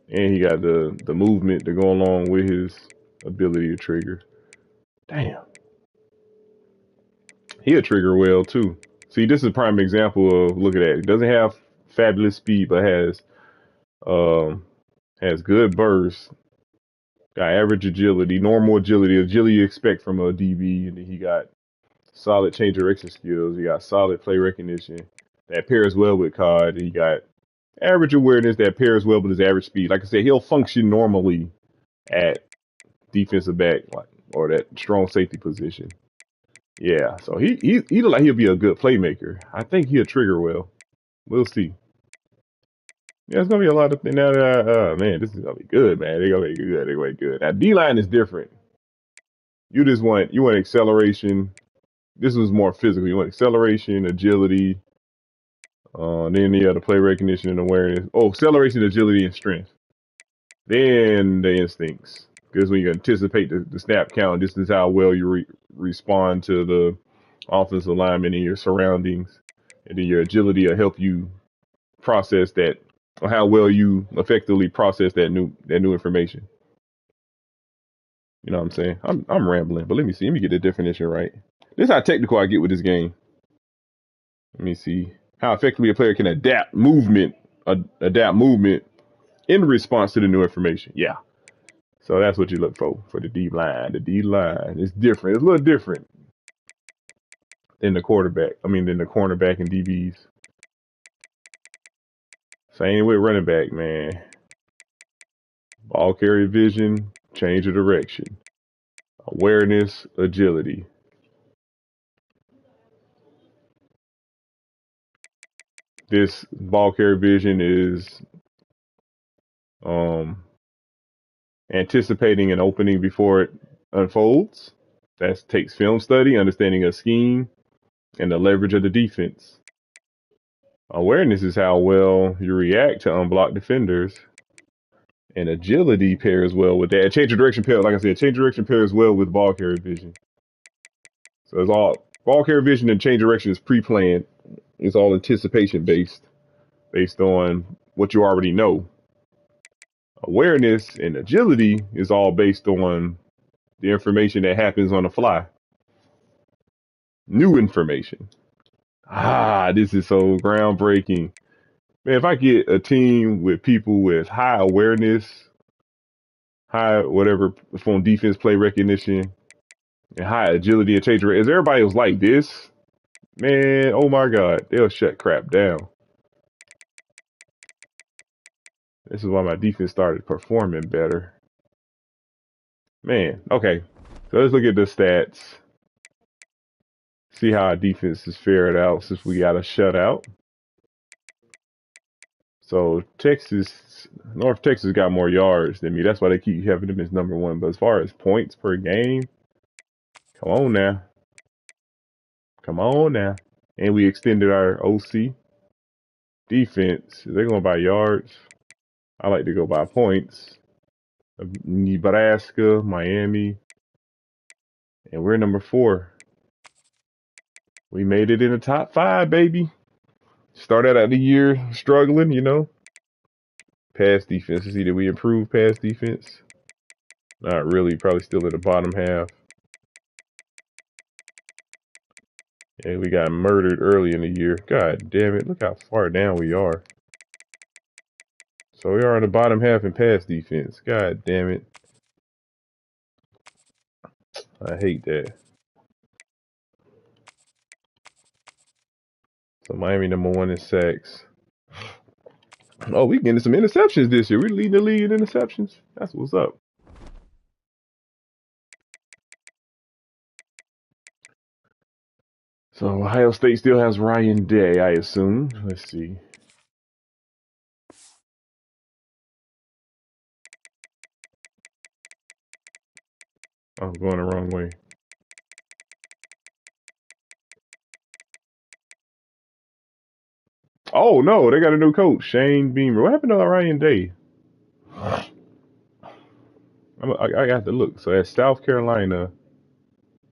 and he got the movement to go along with his ability to trigger. Damn. He'll trigger well too. See, this is a prime example of, look at that. He doesn't have fabulous speed, but has good burst, got average agility, normal agility you expect from a DB, and then he got solid change direction skills. He got solid play recognition that pairs well with COD. He got average awareness that pairs well with his average speed. Like I said, he'll function normally at defensive back, or that strong safety position. Yeah, so he look like he'll be a good playmaker. I think he'll trigger well. We'll see. Yeah, it's gonna be a lot of things now that man, this is gonna be good, man. They're gonna be good. They're gonna be good. Now D line is different. You want acceleration. This was more physical. You want acceleration, agility. Then you have the play recognition and awareness. Oh, acceleration, agility, and strength. Then the instincts. Because when you anticipate the snap count, this is how well you respond to the offensive lineman and your surroundings. And then your agility will help you process that, or how well you effectively process that new information. You know what I'm saying? I'm rambling, but let me see. Let me get the definition right. This is how technical I get with this game. Let me see how effectively a player can adapt movement in response to the new information. Yeah. So that's what you look for the D line. The D line is different. It's a little different than the quarterback. Than the cornerback and DBs. Same with running back, man. Ball carrier vision, change of direction, awareness, agility. This ball carrier vision is anticipating an opening before it unfolds. That takes film study, understanding a scheme, and the leverage of the defense. Awareness is how well you react to unblocked defenders. And agility pairs well with that. Change of direction pairs, like I said, change of direction pairs well with ball carrier vision. So it's all ball carrier vision and change of direction is pre-planned. It's all anticipation based on what you already know. Awareness and agility is all based on the information that happens on the fly. New information. This is so groundbreaking. Man, if I get a team with people with high awareness, high whatever from defense play recognition, and high agility and change rate, as everybody was like this, man, oh my God, they'll shut crap down. This is why my defense started performing better. Man, okay. So let's look at the stats. See how our defense is fared out since we got a shutout. So North Texas got more yards than me. That's why they keep having them as number one. But as far as points per game, come on now. And we extended our OC defense. They're going by yards. I like to go by points. Nebraska, Miami, and we're number 4. We made it in the top 5, baby. Started out the year struggling, Pass defense. See, did we improve pass defense? Not really. Probably still in the bottom half. And we got murdered early in the year. God damn it. Look how far down we are. So we are in the bottom half in pass defense. God damn it. I hate that. So Miami #1 in sacks. Oh, we getting some interceptions this year. We're leading the league in interceptions. That's what's up. So Ohio State still has Ryan Day, I assume. Let's see. I'm going the wrong way. Oh no, they got a new coach, Shane Beamer. What happened to Ryan Day? I got to look. So at South Carolina,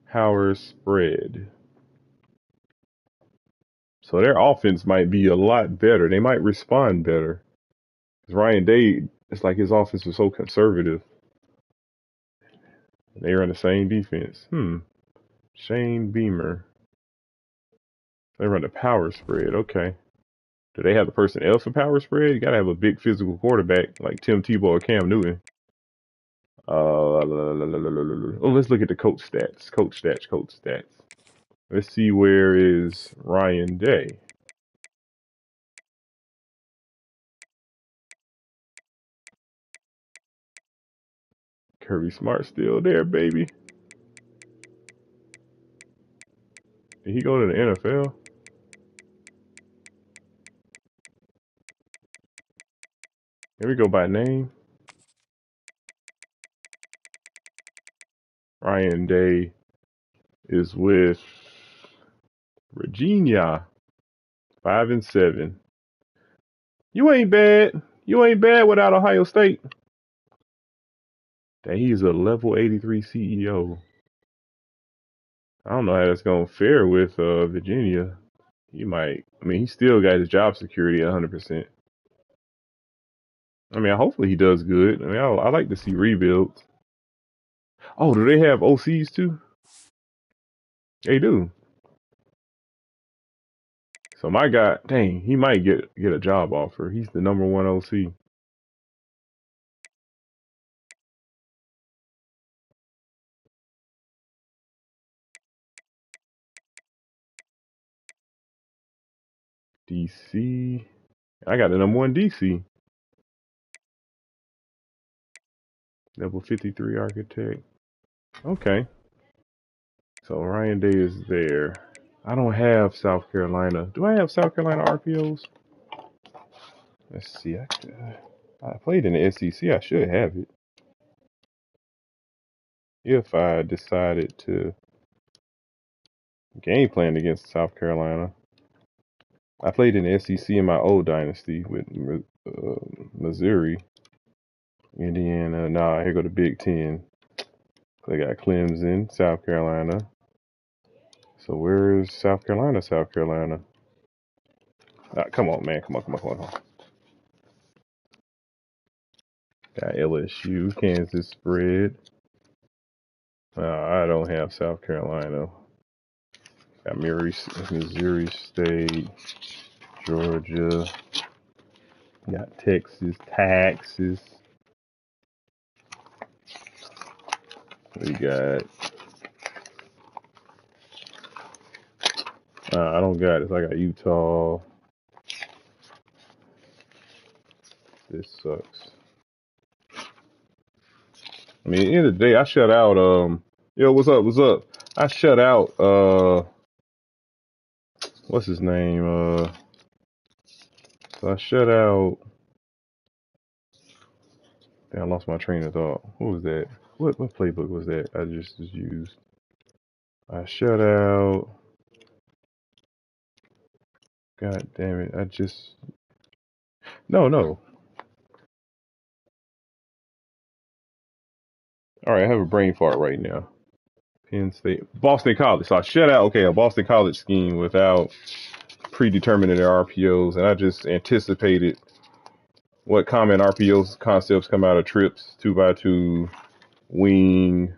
Howard spread. So their offense might be a lot better. They might respond better. Because Ryan Day, it's like his offense was so conservative. They run the same defense. Shane Beamer. They run the power spread. Okay. Do they have the personnel for power spread? You gotta have a big physical quarterback like Tim Tebow or Cam Newton. Let's look at the coach stats. Coach stats. Let's see where is Ryan Day. Kirby Smart still there, baby. Did he go to the NFL? Here we go by name. Ryan Day is with Virginia. 5-7. You ain't bad. You ain't bad without Ohio State. That he's a level 83 CEO. I don't know how that's gonna fare with Virginia. He might. I mean, he still got his job security at 100%. I mean, hopefully he does good. I mean, I like to see rebuilds. Oh, do they have OCs too? They do. So my guy, dang, he might get a job offer. He's the #1 OC. DC. I got the #1 DC. Level 53 architect. Okay. So Ryan Day is there. I don't have South Carolina. Do I have South Carolina RPOs? Let's see. I played in the SEC. I should have it. If I decided to game plan against South Carolina. I played in the SEC in my old dynasty with Missouri, Indiana. Nah, here go the Big Ten. They got Clemson, South Carolina. So where is South Carolina? South Carolina. Come on, man. Come on. Got LSU, Kansas spread. I don't have South Carolina. Got Missouri State, Georgia. Got Texas. We got. I don't got it. So I got Utah. This sucks. I mean, at the end of the day, I shut out. Yo, what's up? I shut out. What's his name? So I shut out. Damn, I lost my train of thought. What was that? What playbook was that I just used? I shut out. God damn it! No. All right, I have a brain fart right now. Penn State, Boston College. So I shut out. Okay, a Boston College scheme without predetermining their RPOs, and I just anticipated what common RPOs concepts come out of trips, 2x2, wing,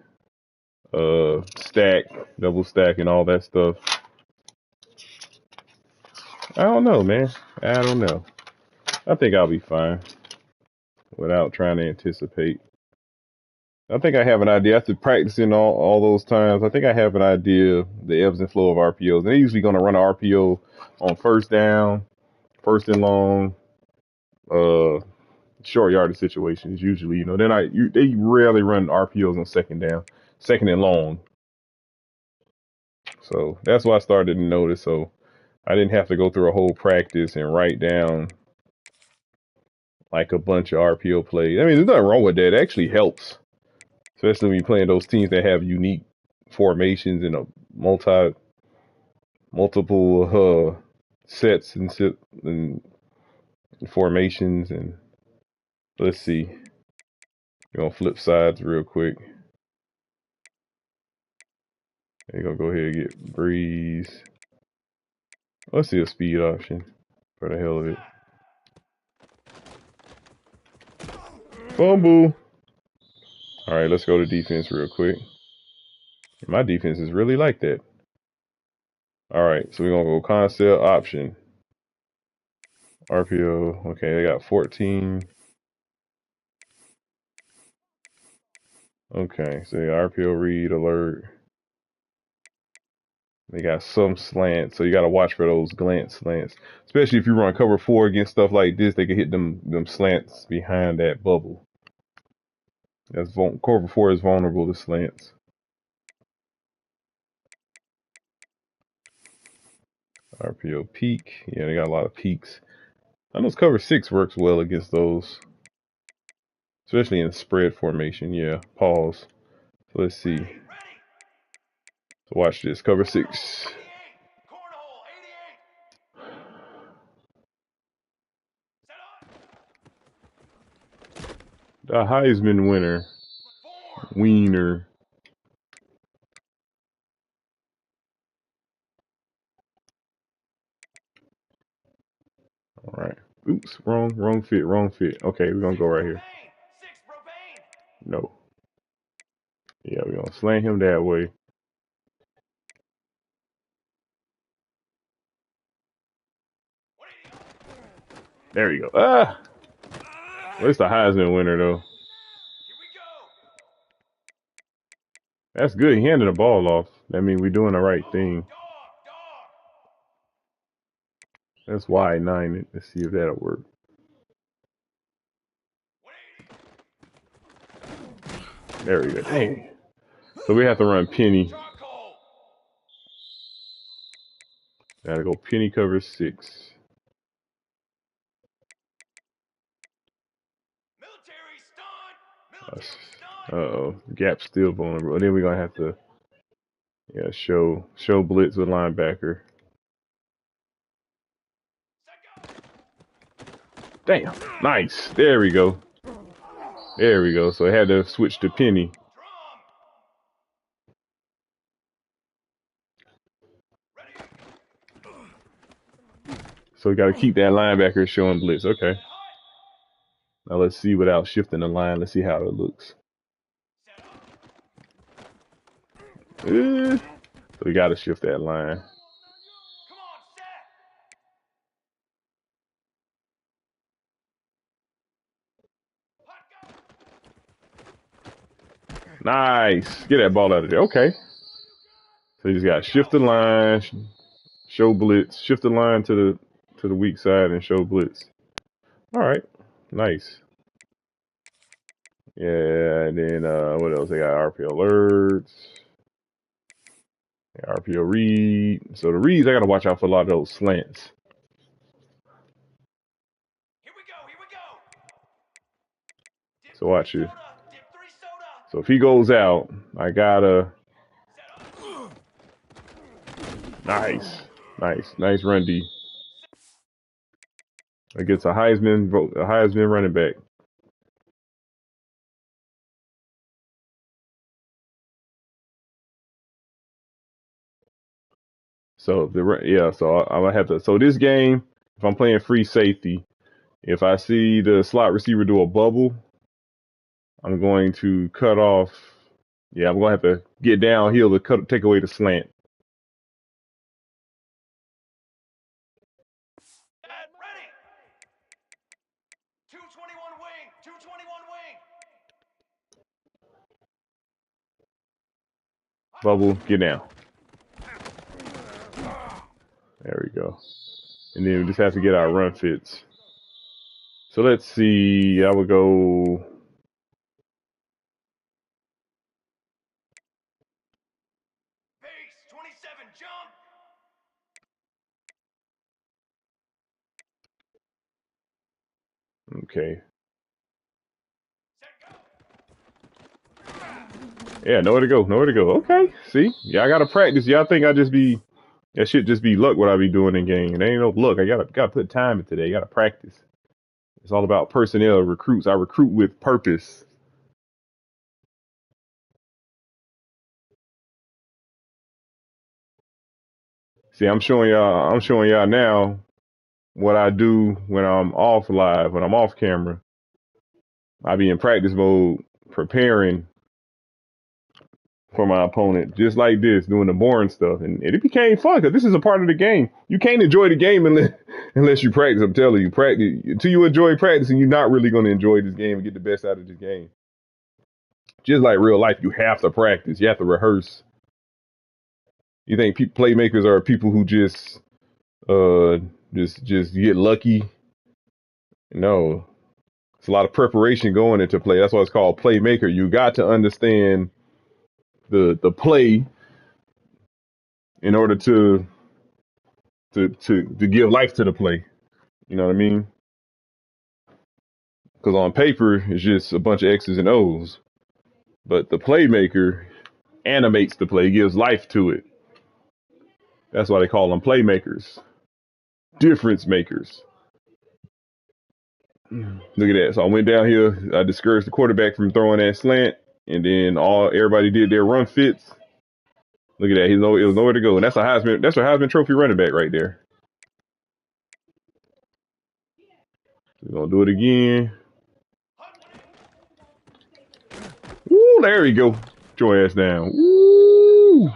stack, double stack, and all that stuff. I don't know, man. I don't know. I think I'll be fine. without trying to anticipate. I think I have an idea. After practicing all those times, I think I have an idea the ebbs and flow of RPOs. And they're usually going to run an RPO on first down, first and long, uh, short yardage situations. Usually, they rarely run RPOs on second down, second and long. So that's why I started to notice. So I didn't have to go through a whole practice and write down like a bunch of RPO plays. I mean, there's nothing wrong with that. It actually helps, especially when you're playing those teams that have unique formations and a multiple sets and formations. And let's see, we're gonna flip sides real quick. You're gonna go ahead and get Breeze. Let's see a speed option for the hell of it. Fumble. All right, let's go to defense real quick. My defense is really like that. All right, so we're gonna go concept option. RPO. Okay, they got 14. Okay, so RPO read alert. They got some slants, so you got to watch for those slants. Especially if you run cover 4 against stuff like this, they can hit them slants behind that bubble. Cover 4 is vulnerable to slants. RPO peak. Yeah, they got a lot of peaks. I know cover 6 works well against those, especially in spread formation. Yeah, pause. So let's see. So watch this. Cover 6. The Heisman winner, Wiener. All right. Oops, wrong fit. Okay, we're gonna go right here. No. Yeah, we're gonna slant him that way. There you go. Ah! Well, it's the Heisman winner, though. That's good. He handed the ball off. That means we're doing the right thing. That's why 9. Let's see if that'll work. There we go. Dang. So we have to run penny. Gotta go penny cover 6. Uh-oh. Gap still vulnerable. And then we're gonna have to show blitz with linebacker. Damn. Nice. There we go. So I had to switch to penny. So we got to keep that linebacker showing blitz. Okay. Now let's see without shifting the line. Let's see how it looks. So we got to shift that line. Nice. Get that ball out of there. Okay. So you just got to shift the line, show blitz, shift the line to the weak side and show blitz. All right. Nice. Yeah, and then what else? They got RPO alerts. RPO read. So the reads, I got to watch out for a lot of those slants. Here we go. So watch it. So if he goes out, I gotta. Nice run D. Against a Heisman running back. So so I'm gonna have to. So this game, if I'm playing free safety, if I see the slot receiver do a bubble, I'm going to cut off. Yeah, I'm gonna have to get downhill to take away the slant. Bubble, get down. There we go. And then we just have to get our run fits. So let's see. I would go. Base, 27, jump. Okay. Yeah, nowhere to go. Nowhere to go. Okay. See? Yeah, I gotta practice. Y'all think I just be that shit just be luck what I be doing in game. It ain't no luck. I gotta put time into that. You gotta practice. It's all about personnel, recruits. I recruit with purpose. See, I'm showing y'all now what I do when I'm off live, when I'm off camera. I be in practice mode preparing for my opponent, just like this, doing the boring stuff. And it became fun because this is a part of the game. You can't enjoy the game unless you practice. I'm telling you, practice until you enjoy practicing. You're not really going to enjoy this game and get the best out of this game. Just like real life, you have to practice. You have to rehearse. You think playmakers are people who just get lucky? No, it's a lot of preparation going into play. That's why it's called playmaker. You got to understand the play in order to give life to the play. You know what I mean? Because on paper it's just a bunch of X's and O's, but the playmaker animates the play, gives life to it. That's why they call them playmakers, difference makers. Look at that. So I went down here. I discouraged the quarterback from throwing that slant, and then everybody did their run fits. Look at that. It was nowhere to go, and that's a Heisman Trophy running back right there. We're gonna do it again. Woo, there we go. Get your ass down. Woo.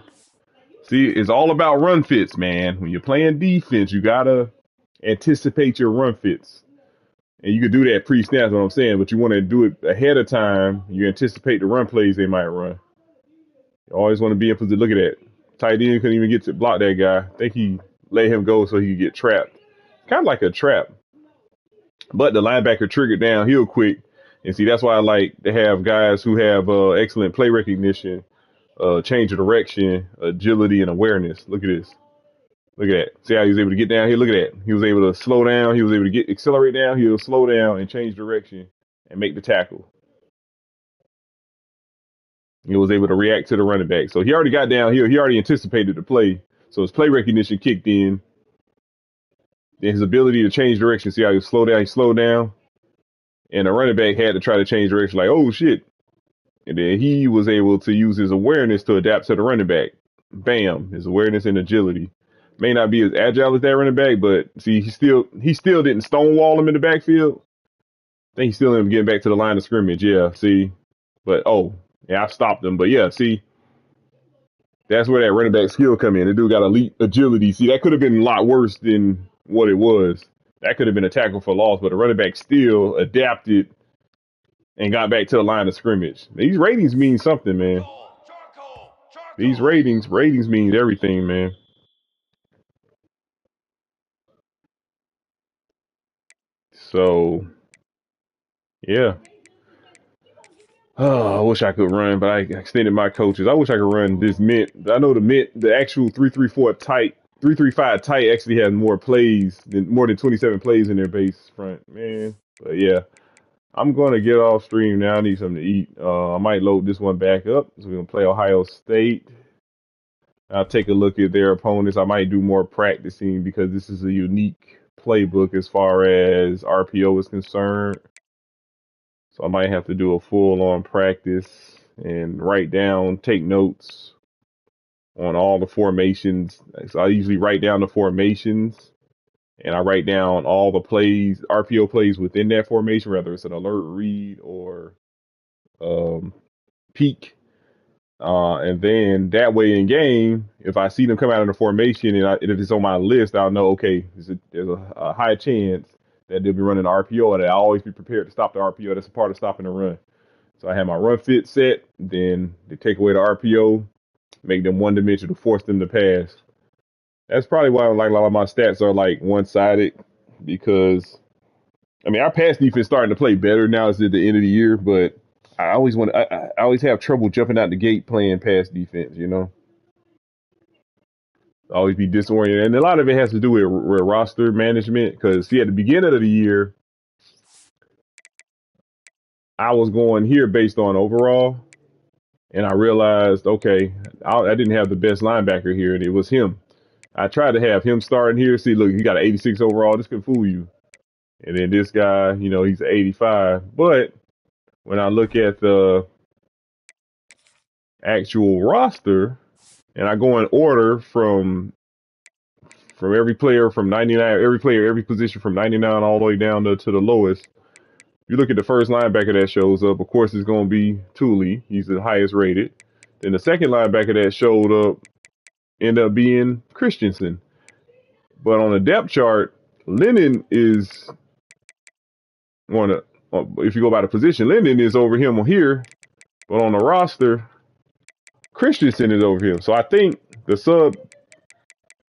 See, it's all about run fits, man. When you're playing defense, you gotta anticipate your run fits. And you can do that pre-snap, what I'm saying, but you want to do it ahead of time. You anticipate the run plays they might run. You always want to be in position. Look at that. Tight end couldn't even get to block that guy. I think he let him go so he could get trapped. Kind of like a trap. But the linebacker triggered downhill quick. And see, that's why I like to have guys who have excellent play recognition, change of direction, agility, and awareness. Look at this. Look at that. See how he was able to get down here? Look at that. He was able to slow down. He was able to accelerate down. He'll slow down and change direction and make the tackle. He was able to react to the running back. So he already got down here. He already anticipated the play. So his play recognition kicked in. Then his ability to change direction. See how he slowed down? He slowed down. And the running back had to try to change direction like, oh, shit. And then he was able to use his awareness to adapt to the running back. Bam. His awareness and agility. May not be as agile as that running back, but see, he still didn't stonewall him in the backfield. I think he still ended up getting back to the line of scrimmage. Yeah, see. But, I stopped him. But, yeah, see. That's where that running back skill come in. The dude got elite agility. See, that could have been a lot worse than what it was. That could have been a tackle for loss, but the running back still adapted and got back to the line of scrimmage. These ratings mean something, man. These ratings mean everything, man. So, yeah. Oh, I wish I could run, but I extended my coaches. I wish I could run this mint. I know the actual 3-3-4 tight, 3-3-5 tight actually has more than 27 plays in their base front, man. But yeah, I'm going to get off stream now. I need something to eat. I might load this one back up. So we're going to play Ohio State. I'll take a look at their opponents. I might do more practicing because this is a unique playbook as far as RPO is concerned. So I might have to do a full-on practice and take notes on all the formations. So I usually write down the formations and I write down all the plays, RPO plays within that formation, whether it's an alert, read, or peek. And then that way in game, if I see them come out of the formation and if it's on my list, I'll know, okay, there's a high chance that they'll be running the RPO, and I always be prepared to stop the RPO. That's a part of stopping the run. So I have my run fit set, then they take away the RPO, make them one dimensional, force them to pass. That's probably why like a lot of my stats are like one sided, because I mean our pass defense starting to play better now. It's at the end of the year, but I always have trouble jumping out the gate playing pass defense. You know, always be disoriented, and a lot of it has to do with roster management. Because see, at the beginning of the year, I was going here based on overall, and I realized, okay, I didn't have the best linebacker here, and it was him. I tried to have him starting here. See, look, he got an 86 overall. This could fool you. And then this guy, you know, he's an 85. But when I look at the actual roster, and I go in order from every player from 99, every position from 99 all the way down to the lowest. You look at the first linebacker that shows up, of course, it's going to be Thule. He's the highest rated. Then the second linebacker that showed up ended up being Christensen. But on the depth chart, Lennon is if you go by the position, Lennon is over him on here. But on the roster, Christensen is over him. So I think the sub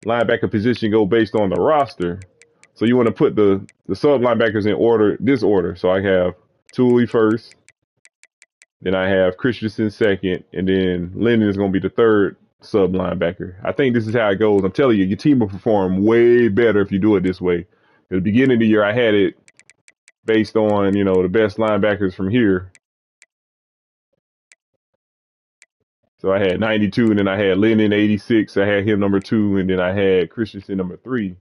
linebacker position go based on the roster. So you want to put the sub linebackers in this order. So I have Thule first, then I have Christensen second, and then Lennon is going to be the third sub linebacker. I think this is how it goes. I'm telling you, your team will perform way better if you do it this way. At the beginning of the year, I had it based on, you know, the best linebackers from here. So I had 92, and then I had Lennon 86. I had him number 2, and then I had Christensen number 3.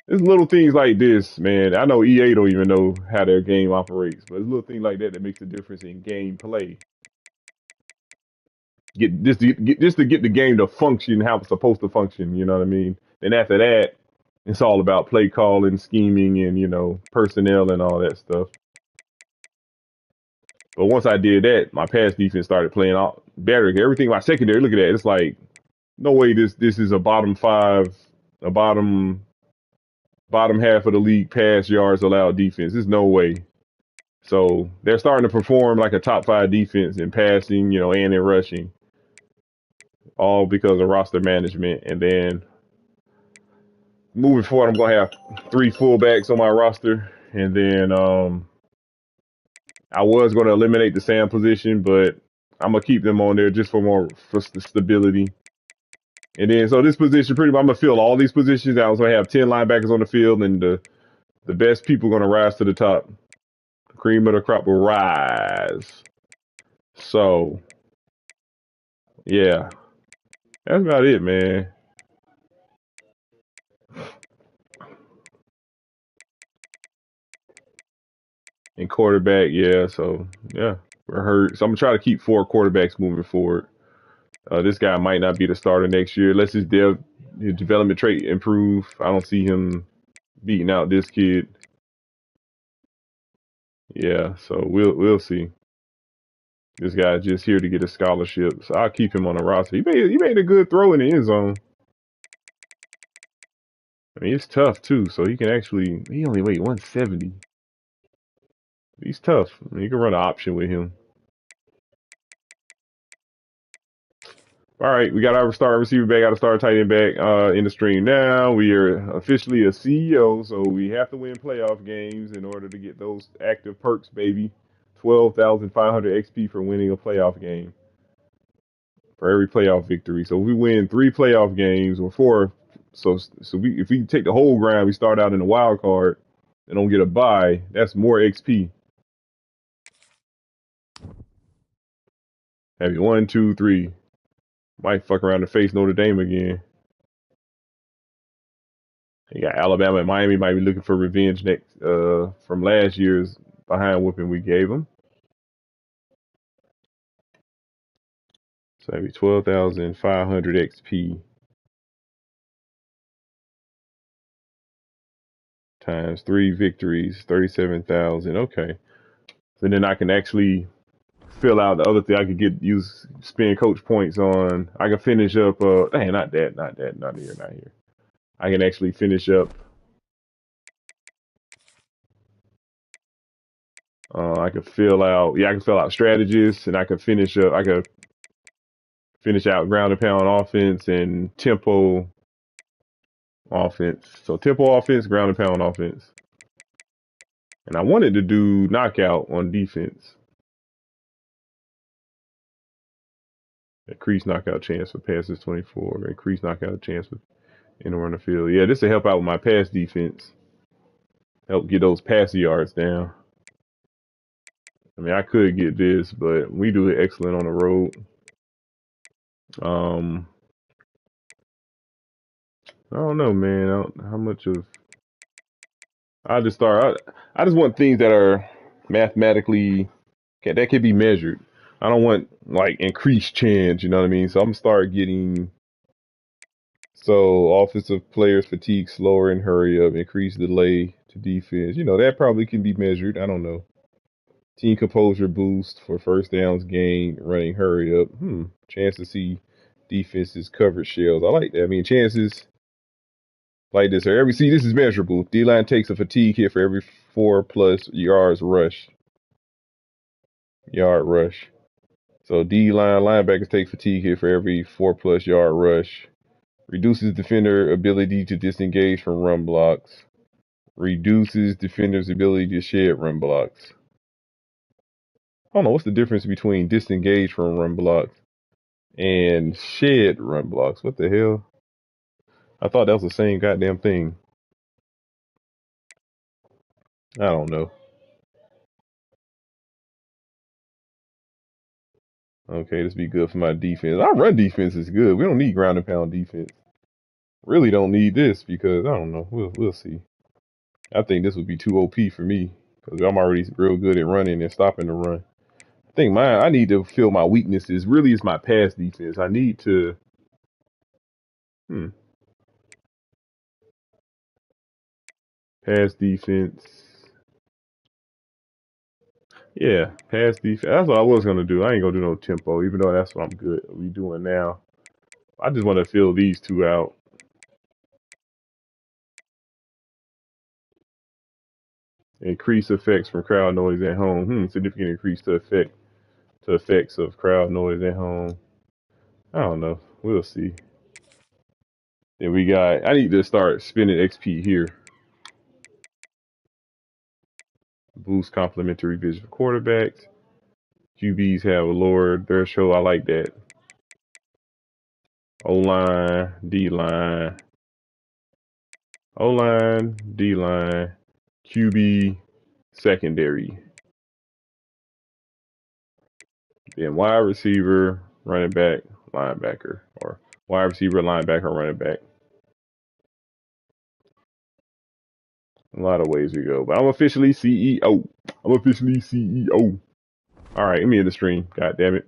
There's little things like this, man. I know EA don't even know how their game operates, but there's little things like that makes a difference in game play. Just to get the game to function how it's supposed to function, you know what I mean? Then after that, it's all about play calling, scheming, and, you know, personnel and all that stuff. But once I did that, my pass defense started playing out better. Everything, my secondary, look at that. It's like, no way this is a bottom half of the league pass yards allowed defense. There's no way. So they're starting to perform like a top 5 defense in passing, you know, and in rushing. All because of roster management. And then moving forward, I'm going to have 3 fullbacks on my roster. And then I was going to eliminate the Sam position, but I'm going to keep them on there just for stability. And then, so this position, pretty much, I'm going to fill all these positions. I also have 10 linebackers on the field, and the best people are going to rise to the top. The cream of the crop will rise. So, yeah. That's about it, man. And quarterback, yeah. So, yeah, we're hurt. So I'm going to try to keep 4 quarterbacks moving forward. This guy might not be the starter next year. Let's his development trait improve. I don't see him beating out this kid. Yeah, so we'll see. This guy's just here to get a scholarship, so I'll keep him on the roster. He made a good throw in the end zone. I mean, it's tough too, so he only weighed 170. He's tough. I mean, you can run an option with him. All right, we got our starting receiver back, got a starting tight end back in the stream now. We are officially a CEO, so we have to win playoff games in order to get those active perks, baby. 12,500 XP for winning a playoff game. For every playoff victory. So if we win 3 playoff games or 4, if we take the whole ground, we start out in the wild card and don't get a bye, that's more XP. Have you 1, 2, 3. Might fuck around and face Notre Dame again. You got Alabama and Miami might be looking for revenge next from last year's behind whooping we gave them. So that'd be 12,500 XP times 3 victories, 37,000. Okay. So then I can actually fill out the other thing. I could use spend coach points on. I can finish up. Not here. I can actually finish up I could fill out, I could fill out strategists, and I could finish out ground and pound offense and tempo offense. So tempo offense, ground and pound offense. And I wanted to do knockout on defense. Increase knockout chance for passes 24. Increase knockout chance for anywhere on the field. Yeah, this will help out with my pass defense. Help get those pass yards down. I mean, I could get this, but we do it excellent on the road. I don't know, man. How much of I just start. I just want things that are mathematically that can be measured. I don't want like increased chance. You know what I mean? So I'm gonna start getting offensive players fatigue slower and hurry up, increase delay to defense. You know that probably can be measured. I don't know. Team composure boost for first downs gain, running hurry up. Chance to see defenses coverage shells. I like that. I mean chances. Like this, or this is measurable. D-line takes a fatigue hit for every 4+ yard rush. So D-line linebackers take fatigue hit for every 4+ yard rush. Reduces defender ability to disengage from run blocks. Reduces defender's ability to shed run blocks. I don't know what's the difference between disengage from run blocks and shed run blocks. What the hell? I thought that was the same goddamn thing. I don't know. Okay, this be good for my defense. Our run defense is good. We don't need ground and pound defense. Really don't need this because I don't know. We'll see. I think this would be too OP for me because I'm already real good at running and stopping the run. I think I need to feel my weaknesses. Really, is my pass defense. I need to. Pass defense. Yeah, pass defense. That's what I was gonna do. I ain't gonna do no tempo, even though that's what I'm good. We doing now. I just want to fill these two out. Increase effects from crowd noise at home. Significant increase to effects of crowd noise at home. I don't know. We'll see. Then we got. I need to start spending XP here. Boost complementary vision for quarterbacks. QBs have a lower threshold. I like that. O-line, D-line. O-line, D-line, QB, secondary. Then wide receiver, running back, linebacker. Or wide receiver, linebacker, running back. A lot of ways we go. But I'm officially CEO. All right, let me hit the stream. God damn it.